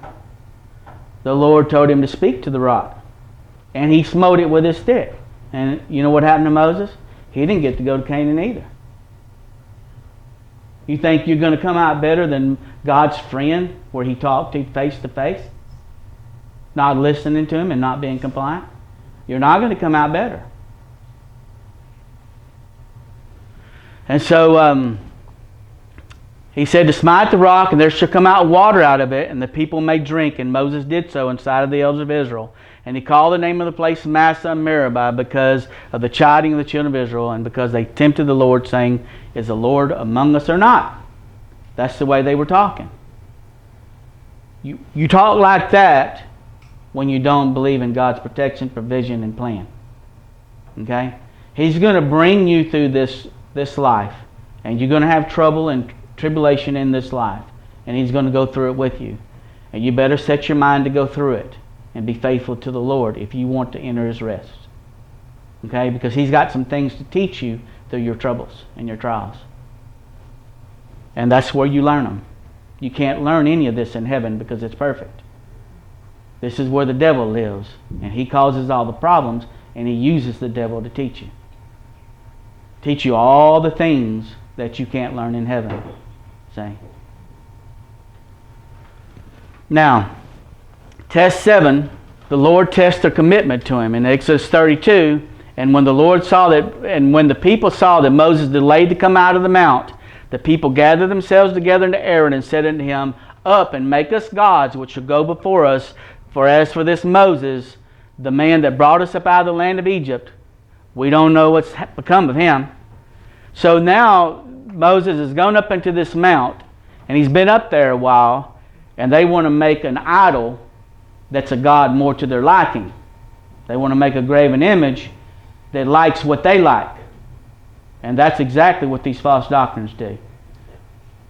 the Lord told him to speak to the rock. And he smote it with his stick. And you know what happened to Moses? He didn't get to go to Canaan either. You think you're going to come out better than God's friend, where He talked to face to face? Not listening to Him and not being compliant? You're not going to come out better. And so he said to smite the rock, and there shall come out water out of it, and the people may drink. And Moses did so in sight of the elders of Israel. And he called the name of the place Massah and Meribah, because of the chiding of the children of Israel, and because they tempted the Lord, saying, Is the Lord among us or not? That's the way they were talking. You talk like that when you don't believe in God's protection, provision, and plan. Okay? He's going to bring you through this life. And you're going to have trouble and tribulation in this life. And He's going to go through it with you. And you better set your mind to go through it and be faithful to the Lord if you want to enter His rest. Okay? Because He's got some things to teach you through your troubles and your trials. And that's where you learn them. You can't learn any of this in heaven because it's perfect. This is where the devil lives. And he causes all the problems, and he uses the devil to teach you. Teach you all the things that you can't learn in heaven. See? Now, test 7, the Lord tests their commitment to Him. In Exodus 32, and when the people saw that Moses delayed to come out of the mount, the people gathered themselves together unto Aaron and said unto him, Up and make us gods which shall go before us. For as for this Moses, the man that brought us up out of the land of Egypt, we don't know what's become of him. So now Moses has gone up into this mount, and he's been up there a while, and they want to make an idol that's a god more to their liking. They want to make a graven image that likes what they like. And that's exactly what these false doctrines do.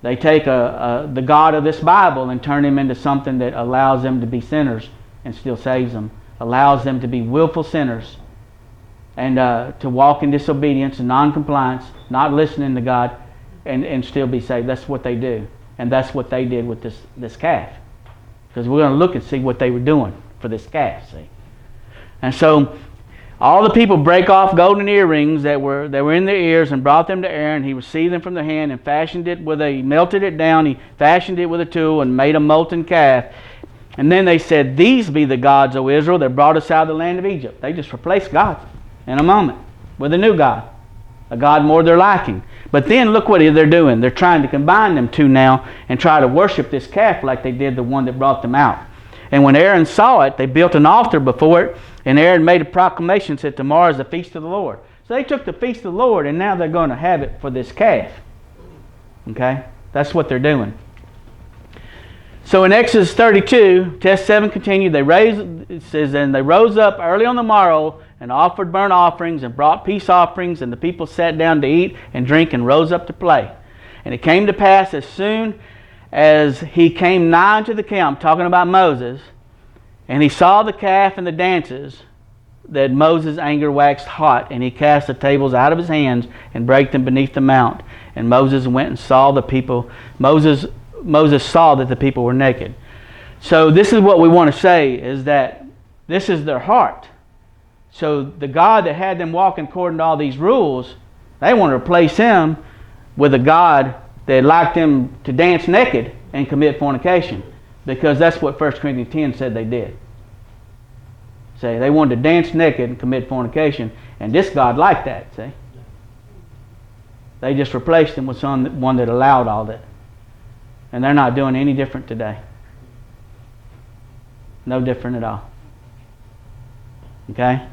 They take the God of this Bible and turn him into something that allows them to be sinners and still saves them. Allows them to be willful sinners and to walk in disobedience and non-compliance, not listening to God, and still be saved. That's what they do. And that's what they did with this calf. Because we're going to look and see what they were doing for this calf, see. And so all the people break off golden earrings that were in their ears and brought them to Aaron. He received them from the hand and melted it down. He fashioned it with a tool and made a molten calf. And then they said, These be the gods, O Israel, that brought us out of the land of Egypt. They just replaced God in a moment with a new God, a God more their liking. But then look what they're doing. They're trying to combine them two now and try to worship this calf like they did the one that brought them out. And when Aaron saw it, they built an altar before it, and Aaron made a proclamation and said, Tomorrow is the feast of the Lord. So they took the feast of the Lord, and now they're going to have it for this calf. Okay? That's what they're doing. So in Exodus 32, test 7 continued. It says, And they rose up early on the morrow and offered burnt offerings and brought peace offerings, and the people sat down to eat and drink and rose up to play. And it came to pass as soon as he came nigh unto the camp, talking about Moses, and he saw the calf and the dances, that Moses' anger waxed hot, and he cast the tables out of his hands and brake them beneath the mount. And Moses went and saw the people. Moses saw that the people were naked. So this is what we want to say, is that this is their heart. So the God that had them walking according to all these rules, they want to replace him with a God that liked them to dance naked and commit fornication, because that's what 1 Corinthians 10 said they did. See, they wanted to dance naked and commit fornication, and this God liked that, see. They just replaced him with one that allowed all that. And they're not doing any different today. No different at all. Okay?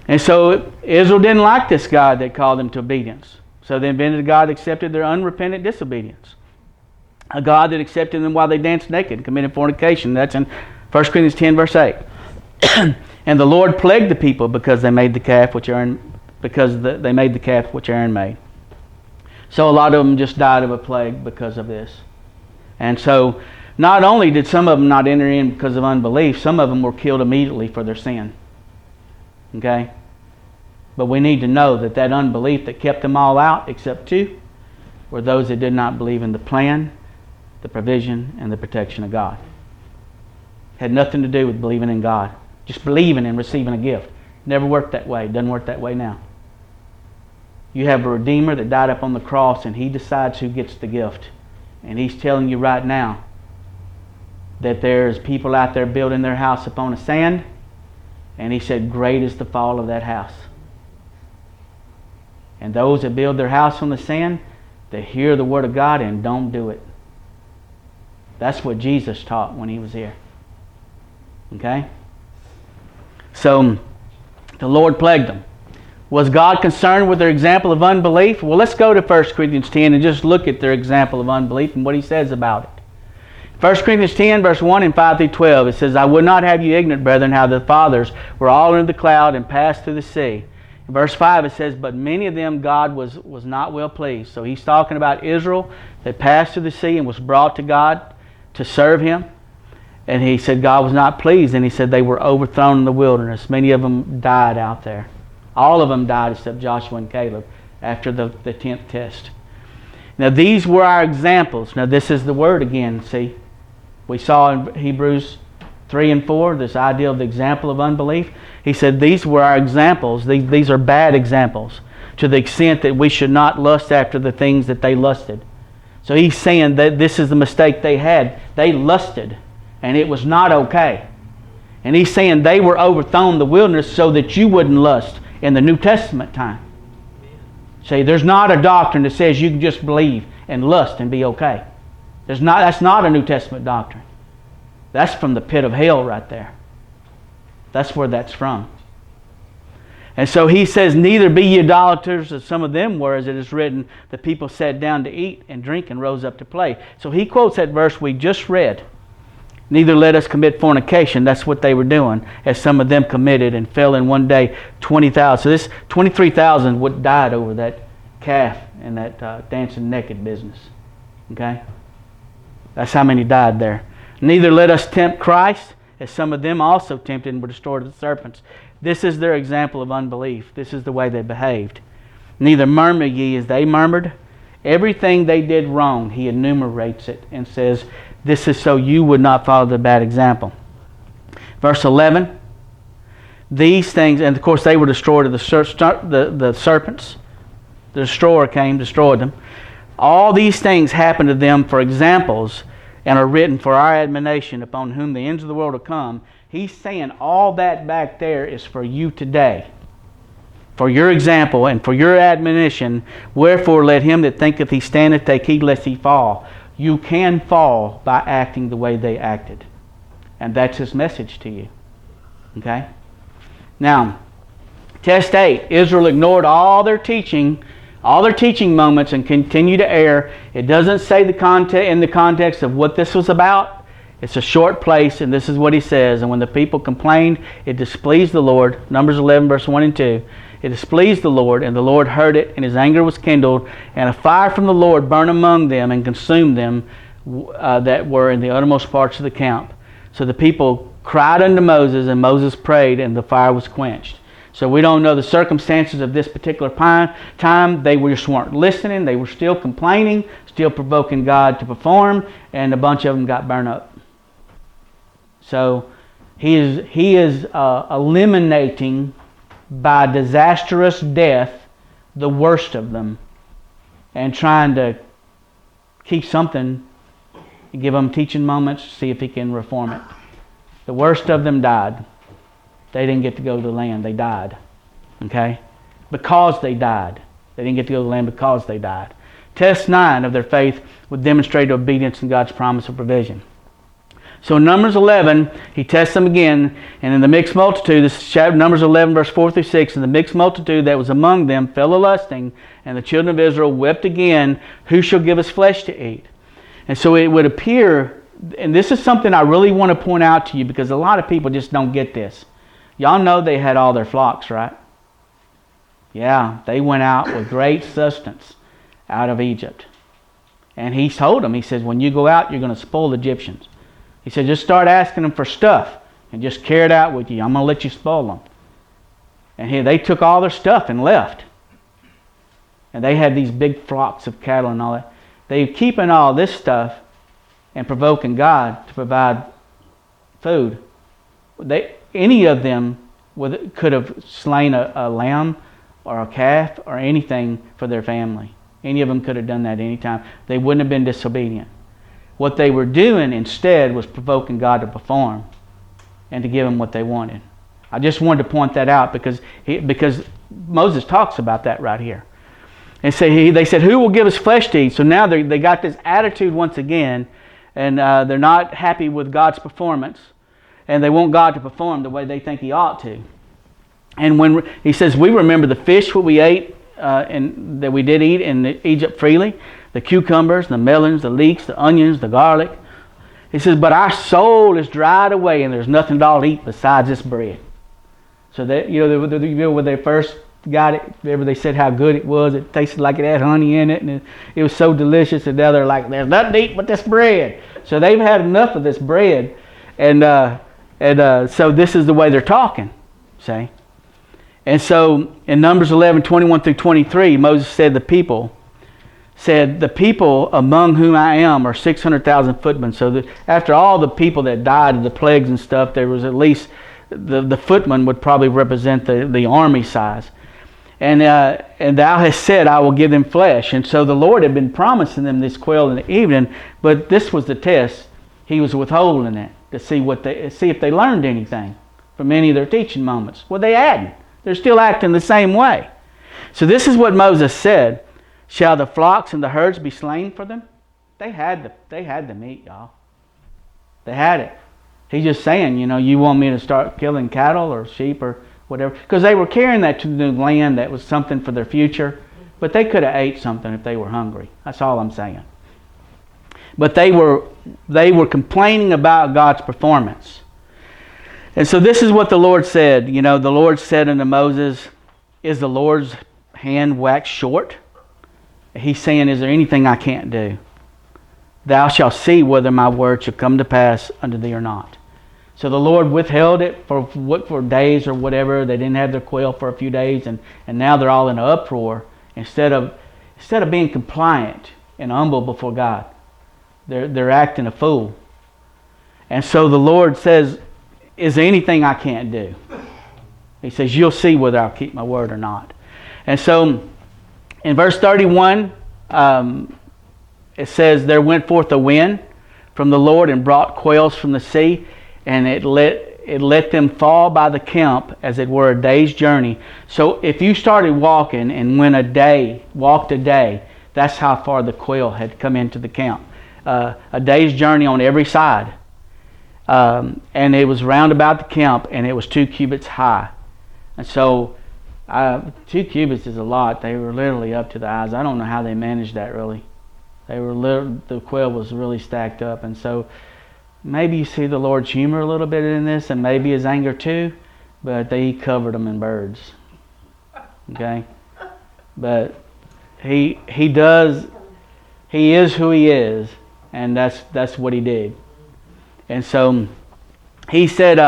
And so Israel didn't like this God that called them to obedience. So they invented a God that accepted their unrepentant disobedience. A God that accepted them while they danced naked and committed fornication. That's in 1 Corinthians 10 verse 8. And the Lord plagued the people because they made the calf which Aaron made. So a lot of them just died of a plague because of this. And so not only did some of them not enter in because of unbelief, some of them were killed immediately for their sin. Okay? But we need to know that that unbelief that kept them all out, except two, were those that did not believe in the plan, the provision, and the protection of God. Had nothing to do with believing in God. Just believing and receiving a gift. Never worked that way. Doesn't work that way now. You have a Redeemer that died up on the cross, and he decides who gets the gift. And he's telling you right now that there's people out there building their house upon the sand, and he said, great is the fall of that house. And those that build their house on the sand, they hear the word of God and don't do it. That's what Jesus taught when he was here. Okay? So, the Lord plagued them. Was God concerned with their example of unbelief? Well, let's go to 1 Corinthians 10 and just look at their example of unbelief and what he says about it. 1 Corinthians 10, verse 1 and 5 through 12, it says, I would not have you ignorant, brethren, how the fathers were all under the cloud and passed through the sea. In verse 5 it says, but many of them God was not well pleased. So he's talking about Israel that passed through the sea and was brought to God to serve him. And he said God was not pleased. And he said they were overthrown in the wilderness. Many of them died out there. All of them died except Joshua and Caleb after the 10th test. Now these were our examples. Now this is the word again, see. We saw in Hebrews 3 and 4 this idea of the example of unbelief. He said these were our examples. These are bad examples to the extent that we should not lust after the things that they lusted. So he's saying that this is the mistake they had. They lusted and it was not okay. And he's saying they were overthrown in the wilderness so that you wouldn't lust in the New Testament time. See, there's not a doctrine that says you can just believe and lust and be okay. That's not a New Testament doctrine. That's from the pit of hell right there. That's where that's from. And so he says, neither be ye idolaters as some of them were, as it is written, the people sat down to eat and drink and rose up to play. So he quotes that verse we just read. Neither let us commit fornication. That's what they were doing, as some of them committed and fell in one day 20,000. So this 23,000 what died over that calf and that dancing naked business. Okay? That's how many died there. Neither let us tempt Christ, as some of them also tempted and were destroyed of the serpents. This is their example of unbelief. This is the way they behaved. Neither murmur ye as they murmured. Everything they did wrong, he enumerates it and says, this is so you would not follow the bad example. Verse 11, these things, and of course they were destroyed of the serpents. The destroyer came, destroyed them. All these things happened to them for examples and are written for our admonition, upon whom the ends of the world will come. He's saying all that back there is for you today, for your example and for your admonition. Wherefore let him that thinketh he standeth take heed lest he fall. You can fall by acting the way they acted. And that's his message to you. Okay? Now, test 8. Israel ignored all their teaching moments and continued to err. It doesn't say in the context of what this was about. It's a short place, and this is what he says. And when the people complained, it displeased the Lord. Numbers 11, verse 1 and 2. It displeased the Lord, and the Lord heard it, and his anger was kindled, and a fire from the Lord burned among them and consumed them that were in the uttermost parts of the camp. So the people cried unto Moses, and Moses prayed, and the fire was quenched. So we don't know the circumstances of this particular time. They just weren't listening. They were still complaining, still provoking God to perform, and a bunch of them got burned up. So he is eliminating by disastrous death the worst of them, and trying to keep something, give them teaching moments, see if he can reform it. The worst of them died. They didn't get to go to the land. They died. Okay? Because they died. They didn't get to go to the land because they died. Test 9 of their faith would demonstrate obedience in God's promise of provision. So in Numbers 11, he tests them again, and in the mixed multitude, this is Numbers 11, verse 4 through 6, and the mixed multitude that was among them fell a-lusting, and the children of Israel wept again, who shall give us flesh to eat? And so it would appear, and this is something I really want to point out to you, because a lot of people just don't get this. Y'all know they had all their flocks, right? Yeah, they went out with great sustenance out of Egypt. And he told them, he says, when you go out, you're going to spoil the Egyptians. He said, just start asking them for stuff and just carry it out with you. I'm going to let you spoil them. And they took all their stuff and left. And they had these big flocks of cattle and all that. They were keeping all this stuff and provoking God to provide food. Any of them could have slain a lamb or a calf or anything for their family. Any of them could have done that any time. They wouldn't have been disobedient. What they were doing instead was provoking God to perform and to give them what they wanted. I just wanted to point that out because Moses talks about that right here. And so they said, who will give us flesh to eat? So now they got this attitude once again, and they're not happy with God's performance, and they want God to perform the way they think He ought to. And when he says, we remember the fish what we ate and that we did eat in Egypt freely, the cucumbers, the melons, the leeks, the onions, the garlic. He says, but our soul is dried away, and there's nothing at all to eat besides this bread. So that when they first got it, remember they said how good it was. It tasted like it had honey in it, and it was so delicious. And now they're like, there's nothing to eat but this bread. So they've had enough of this bread, and so this is the way they're talking. See. And so in Numbers 11, 21 through 23, Moses said, the people among whom I am are 600,000 footmen. So that after all the people that died of the plagues and stuff, there was at least the footmen would probably represent the army size. And thou hast said, I will give them flesh. And so the Lord had been promising them this quail in the evening, but this was the test. He was withholding it to see if they learned anything from any of their teaching moments. Well, they hadn't. They're still acting the same way. So this is what Moses said. Shall the flocks and the herds be slain for them? They had the meat, y'all. They had it. He's just saying, you want me to start killing cattle or sheep or whatever. Because they were carrying that to the land that was something for their future. But they could have ate something if they were hungry. That's all I'm saying. But they were complaining about God's performance. And so this is what the Lord said. The Lord said unto Moses, is the Lord's hand waxed short? He's saying, is there anything I can't do? Thou shalt see whether my word shall come to pass unto thee or not. So the Lord withheld it for days or whatever. They didn't have their quail for a few days, and now they're all in an uproar. Instead of being compliant and humble before God, they're acting a fool. And so the Lord says, is there anything I can't do? He says, you'll see whether I'll keep my word or not. And so in verse 31, it says, there went forth a wind from the Lord and brought quails from the sea, and it let them fall by the camp as it were a day's journey. So if you started walking and walked a day, that's how far the quail had come into the camp. A day's journey on every side. And it was round about the camp, and it was 2 cubits high. And so 2 cubits is a lot. They were literally up to the eyes. I don't know how they managed that really. The quail was really stacked up. And so maybe you see the Lord's humor a little bit in this, and maybe His anger too, but He covered them in birds. Okay? But He is who He is, and that's what He did. And so he said,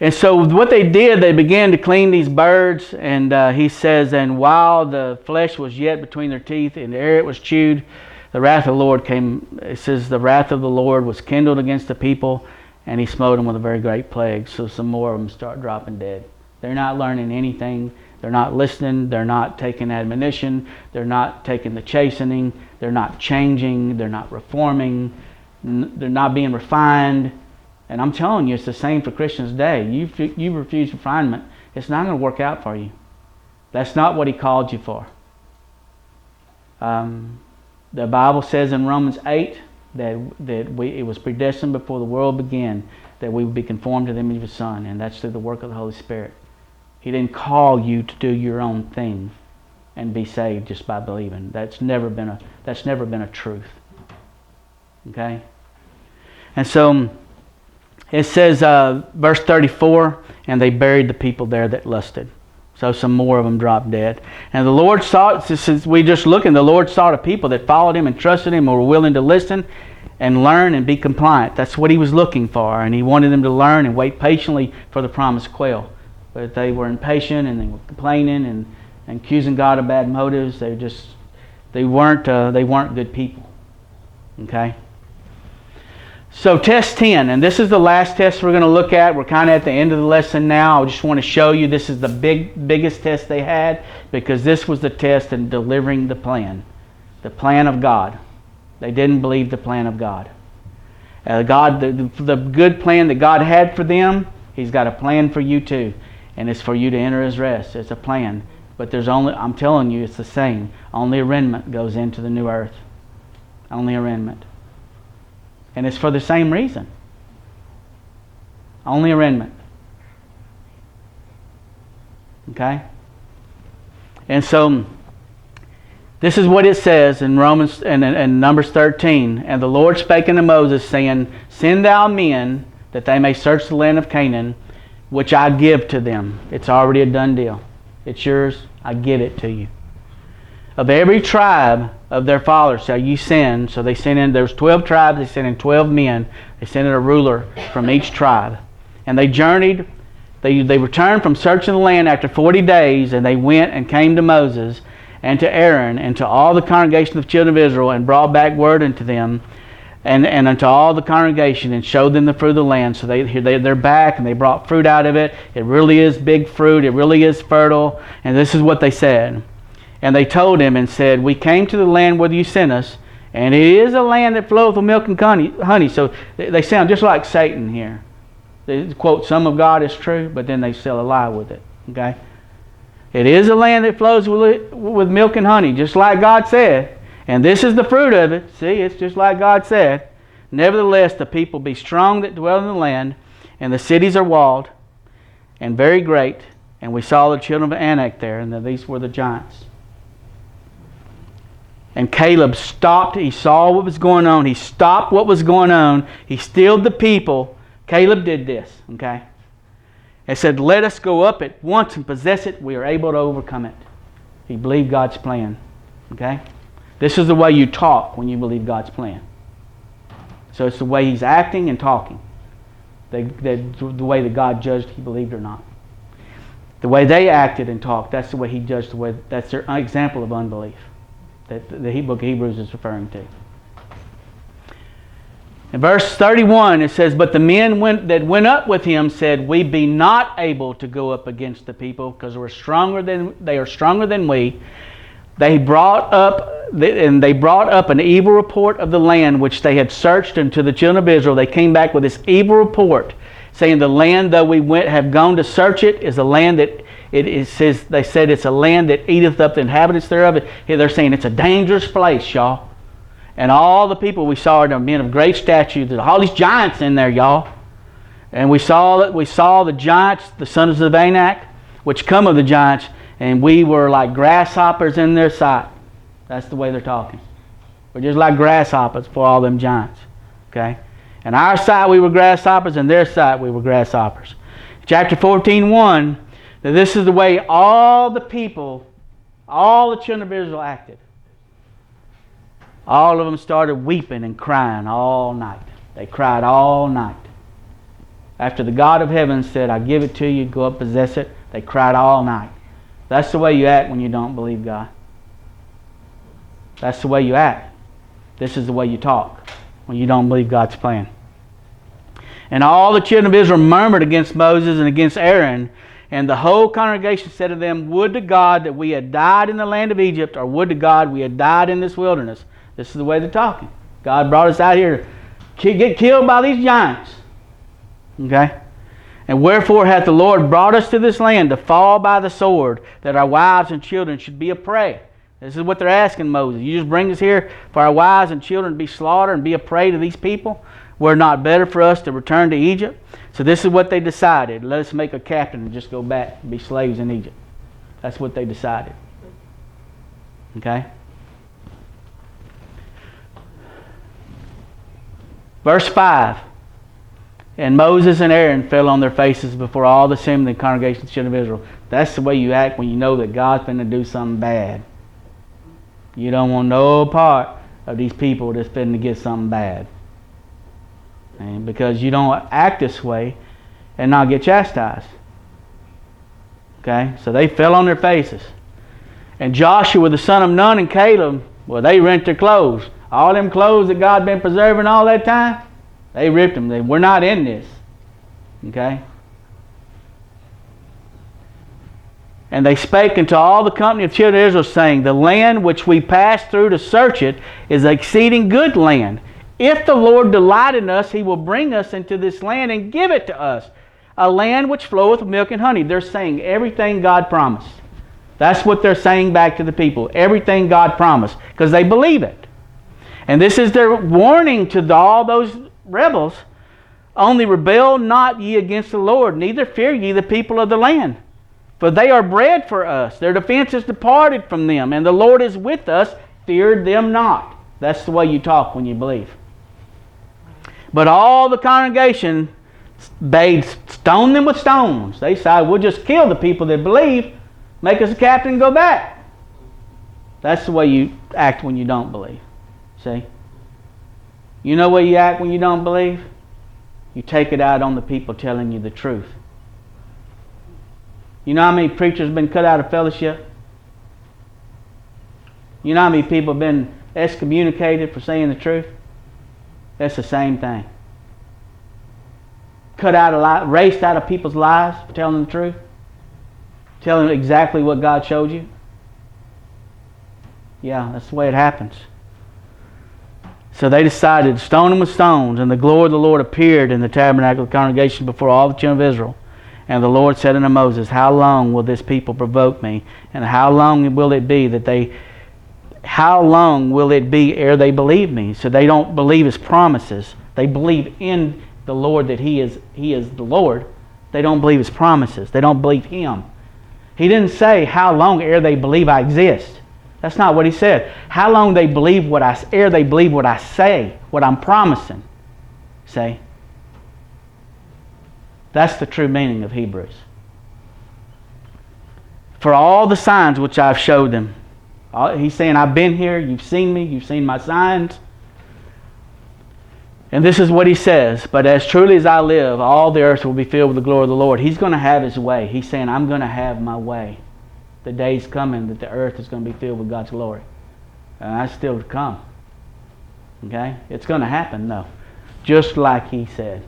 and so what they did, they began to clean these birds, and he says, and while the flesh was yet between their teeth, and ere it was chewed, the wrath of the Lord came. It says the wrath of the Lord was kindled against the people, and he smote them with a very great plague. So some more of them start dropping dead. They're not learning anything. They're not listening. They're not taking admonition. They're not taking the chastening. They're not changing. They're not reforming. They're not being refined. And I'm telling you, it's the same for Christians today. You refuse refinement, it's not going to work out for you. That's not what he called you for. The Bible says in Romans 8 that it was predestined before the world began that we would be conformed to the image of His Son, and that's through the work of the Holy Spirit. He didn't call you to do your own thing and be saved just by believing. That's never been a truth. Okay? And so it says, verse 34, and they buried the people there that lusted. So some more of them dropped dead. And the Lord saw, we just looking, the Lord saw the people that followed Him and trusted Him and were willing to listen and learn and be compliant. That's what He was looking for. And He wanted them to learn and wait patiently for the promised quail. But they were impatient and they were complaining and accusing God of bad motives. They weren't good people. Okay? So test 10, and this is the last test we're going to look at. We're kind of at the end of the lesson now. I just want to show you this is the biggest test they had, because this was the test in delivering the plan of God. They didn't believe the plan of God. The good plan that God had for them, He's got a plan for you too, and it's for you to enter His rest. It's a plan, but I'm telling you, it's the same. Only a remnant goes into the new earth. Only a remnant. And it's for the same reason. Only a remnant. Okay? And so, this is what it says in Romans and Numbers 13. And the Lord spake unto Moses, saying, Send thou men, that they may search the land of Canaan, which I give to them. It's already a done deal. It's yours. I give it to you. Of every tribe of their fathers shall you send. So they sent in, there's 12 tribes, they sent in 12 men. They sent in a ruler from each tribe. And they journeyed, they returned from searching the land after 40 days, and they went and came to Moses and to Aaron and to all the congregation of the children of Israel, and brought back word unto them and unto all the congregation, and showed them the fruit of the land. So they're back, and they brought fruit out of it. It really is big fruit. It really is fertile. And this is what they said. And they told him and said, We came to the land whither you sent us, and it is a land that floweth with milk and honey. So they sound just like Satan here. They quote, some of God is true, but then they sell a lie with it. Okay? It is a land that flows with milk and honey, just like God said. And this is the fruit of it. See, it's just like God said. Nevertheless, the people be strong that dwell in the land, and the cities are walled and very great. And we saw the children of Anak there, and these were the giants. And Caleb stopped. He saw what was going on. He stopped what was going on. He stilled the people. Caleb did this, okay? And said, Let us go up at once and possess it. We are able to overcome it. He believed God's plan, okay? This is the way you talk when you believe God's plan. So it's the way he's acting and talking. The way that God judged he believed or not. The way they acted and talked, that's the way he judged. That's their example of unbelief that the book of Hebrews is referring to. In verse 31 it says, But the men that went up with him said, We be not able to go up against the people, because they are stronger than we. They brought up an evil report of the land which they had searched unto the children of Israel. They came back with this evil report, saying, The land, though we have gone to search it, is a land that they said it's a land that eateth up the inhabitants thereof. Here they're saying it's a dangerous place, y'all. And all the people we saw are men of great stature. There's all these giants in there, y'all. And we saw the giants, the sons of Anak, which come of the giants, and we were like grasshoppers in their sight. That's the way they're talking. We're just like grasshoppers for all them giants. Okay? In our sight we were grasshoppers, in their sight we were grasshoppers. Chapter 14:1. Now this is the way all the people, all the children of Israel acted. All of them started weeping and crying all night. They cried all night. After the God of heaven said, I give it to you, go up, possess it, they cried all night. That's the way you act when you don't believe God. That's the way you act. This is the way you talk when you don't believe God's plan. And all the children of Israel murmured against Moses and against Aaron, and the whole congregation said to them, would to God that we had died in the land of Egypt, or would to God we had died in this wilderness. This is the way they're talking. God brought us out here to get killed by these giants. Okay? And wherefore hath the Lord brought us to this land to fall by the sword, that our wives and children should be a prey. This is what they're asking Moses. You just bring us here for our wives and children to be slaughtered and be a prey to these people? Were it not better for us to return to Egypt? So this is what they decided. Let us make a captain and just go back and be slaves in Egypt. That's what they decided. Okay? Verse 5. And Moses and Aaron fell on their faces before all the assembly and congregation of the children of Israel. That's the way you act when you know that God's going to do something bad. You don't want no part of these people that's going to get something bad. And because you don't act this way and not get chastised. Okay? So they fell on their faces. And Joshua the son of Nun and Caleb, well, they rent their clothes. All them clothes that God been preserving all that time, they ripped them. We're not in this. Okay? And they spake unto all the company of children of Israel, saying, the land which we passed through to search it is an exceeding good land. If the Lord delight in us, He will bring us into this land and give it to us, a land which floweth with milk and honey. They're saying everything God promised. That's what they're saying back to the people. Everything God promised, because they believe it. And this is their warning to all those rebels. Only rebel not ye against the Lord, neither fear ye the people of the land. For they are bread for us. Their defense is departed from them, and the Lord is with us. Fear them not. That's the way you talk when you believe. But all the congregation bade stone them with stones. They said, we'll just kill the people that believe, make us a captain and go back. That's the way you act when you don't believe. See? You know where you act when you don't believe? You take it out on the people telling you the truth. You know how many preachers have been cut out of fellowship? You know how many people have been excommunicated for saying the truth? That's the same thing. Cut out of raced out of people's lives for telling the truth. Telling them exactly what God showed you. Yeah, that's the way it happens. So they decided to stone them with stones, and the glory of the Lord appeared in the tabernacle of the congregation before all the children of Israel. And the Lord said unto Moses, how long will this people provoke me? And how long will it be ere they believe me? So they don't believe His promises. They believe in the Lord that He is the Lord. They don't believe His promises. They don't believe Him. He didn't say how long ere they believe I exist. That's not what He said. How long ere they believe what I say, what I'm promising. Say. That's the true meaning of Hebrews. For all the signs which I've showed them. He's saying, I've been here, you've seen me, you've seen my signs. And this is what He says, but as truly as I live, all the earth will be filled with the glory of the Lord. He's going to have His way. He's saying, I'm going to have my way. The day's coming that the earth is going to be filled with God's glory. And that's still to come. Okay? It's going to happen, though. Just like He said.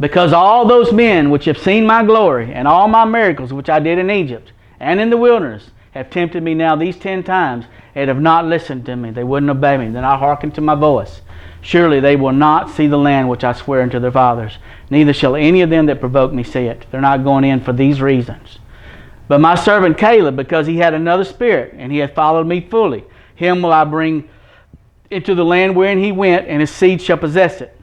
Because all those men which have seen my glory and all my miracles which I did in Egypt and in the wilderness have tempted me now these 10 times and have not listened to me. They wouldn't obey me. Then I hearkened to my voice. Surely they will not see the land which I swear unto their fathers. Neither shall any of them that provoke me see it. They're not going in for these reasons. But my servant Caleb, because he had another spirit, and he hath followed me fully, him will I bring into the land wherein he went, and his seed shall possess it.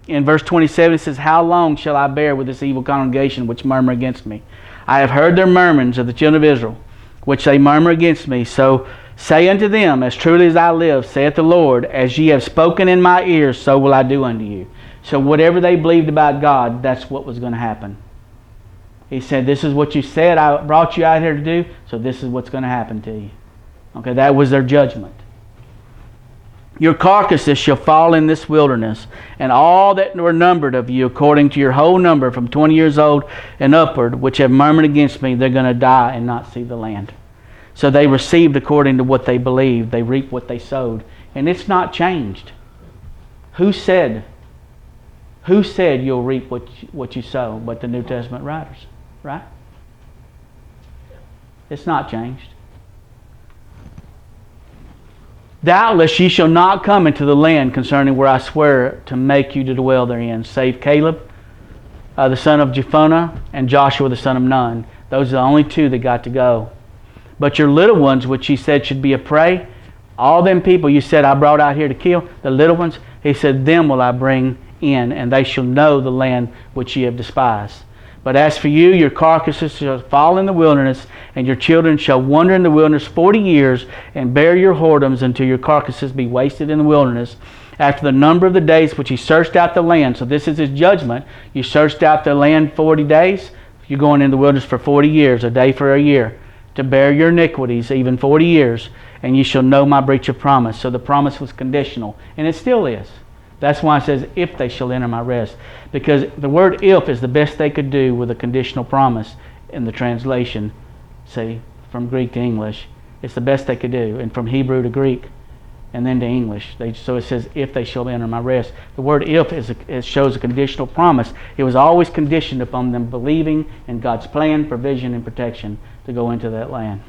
In verse 27 it says, how long shall I bear with this evil congregation which murmur against me? I have heard their murmurings of the children of Israel, which they murmur against me. So say unto them, as truly as I live, saith the Lord, as ye have spoken in my ears, so will I do unto you. So whatever they believed about God, that's what was going to happen. He said, this is what you said I brought you out here to do, so this is what's going to happen to you. Okay, that was their judgment. Your carcasses shall fall in this wilderness, and all that were numbered of you, according to your whole number, from 20 years old and upward, which have murmured against me, they're going to die and not see the land. So they received according to what they believed. They reap what they sowed. And it's not changed. Who said you'll reap what you sow? But the New Testament writers, right? It's not changed. Doubtless ye shall not come into the land concerning where I swear to make you to dwell therein, save Caleb, the son of Jephunneh, and Joshua the son of Nun. Those are the only two that got to go. But your little ones, which he said should be a prey, all them people you said I brought out here to kill, the little ones, he said, them will I bring in, and they shall know the land which ye have despised. But as for you, your carcasses shall fall in the wilderness, and your children shall wander in the wilderness 40 years, and bear your whoredoms until your carcasses be wasted in the wilderness. After the number of the days which he searched out the land, so this is his judgment, you searched out the land 40 days, you're going in the wilderness for 40 years, a day for a year, to bear your iniquities, even 40 years, and ye shall know my breach of promise. So the promise was conditional, and it still is. That's why it says, if they shall enter my rest. Because the word if is the best they could do with a conditional promise in the translation. See, from Greek to English. It's the best they could do. And from Hebrew to Greek, and then to English. So it says, if they shall enter my rest. The word if it shows a conditional promise. It was always conditioned upon them believing in God's plan, provision, and protection to go into that land.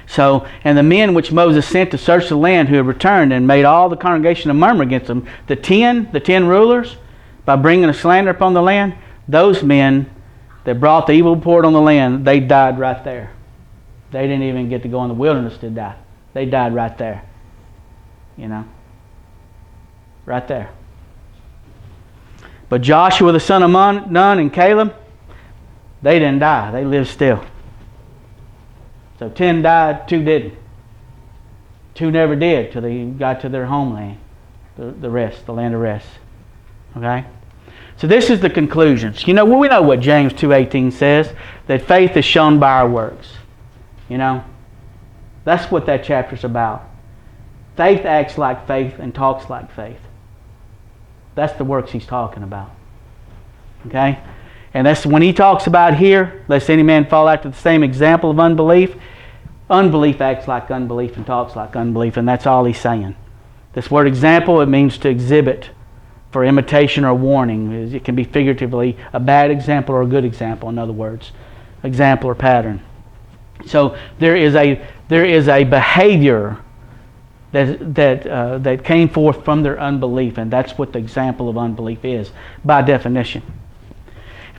So, and the men which Moses sent to search the land, who had returned and made all the congregation to murmur against them, the ten rulers, by bringing a slander upon the land, those men that brought the evil report on the land, they died right there. They didn't even get to go in the wilderness to die. They died right there. You know? Right there. But Joshua the son of Nun and Caleb, they didn't die. They lived still. So 10 died, 2 didn't. 2 never did till they got to their homeland, the rest, the land of rest. Okay? So this is the conclusions. You know, we know what James 2:18 says, that faith is shown by our works. You know? That's what that chapter's about. Faith acts like faith and talks like faith. That's the works he's talking about. Okay? And that's when he talks about here, lest any man fall after the same example of unbelief. Unbelief acts like unbelief and talks like unbelief, and that's all he's saying. This word example, it means to exhibit for imitation or warning. It can be figuratively a bad example or a good example, in other words. Example or pattern. So there is a behavior that came forth from their unbelief, and that's what the example of unbelief is, by definition.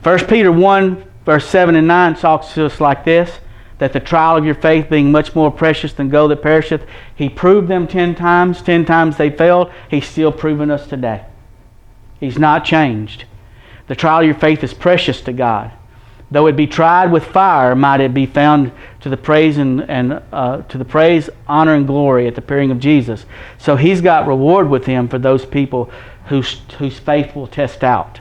1 Peter 1, verse 7 and 9 talks to us like this, that the trial of your faith being much more precious than gold that perisheth, he proved them 10 times. 10 times they failed. He's still proving us today. He's not changed. The trial of your faith is precious to God. Though it be tried with fire, might it be found to the praise to the praise, honor, and glory at the appearing of Jesus. So he's got reward with him for those people whose faith will test out.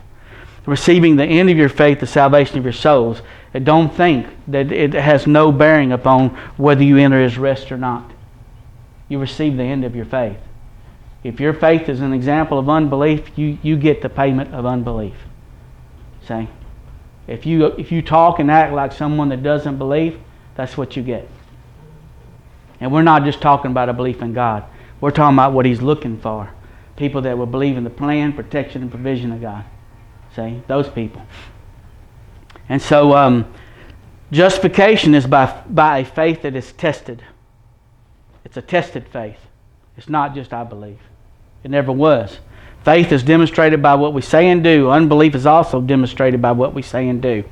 Receiving the end of your faith, the salvation of your souls. And don't think that it has no bearing upon whether you enter his rest or not. You receive the end of your faith. If your faith is an example of unbelief, you get the payment of unbelief. See? If you talk and act like someone that doesn't believe, that's what you get. And we're not just talking about a belief in God. We're talking about what he's looking for. People that will believe in the plan, protection, and provision of God. See? Those people. And so justification is by a faith that is tested. It's a tested faith. It's not just I believe. It never was. Faith is demonstrated by what we say and do. Unbelief is also demonstrated by what we say and do.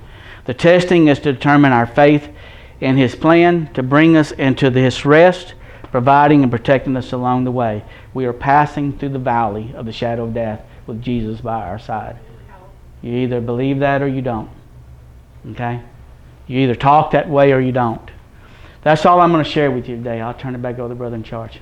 The testing is to determine our faith in his plan to bring us into his rest, providing and protecting us along the way. We are passing through the valley of the shadow of death with Jesus by our side. You either believe that or you don't. Okay? You either talk that way or you don't. That's all I'm going to share with you today. I'll turn it back over to the brother in charge.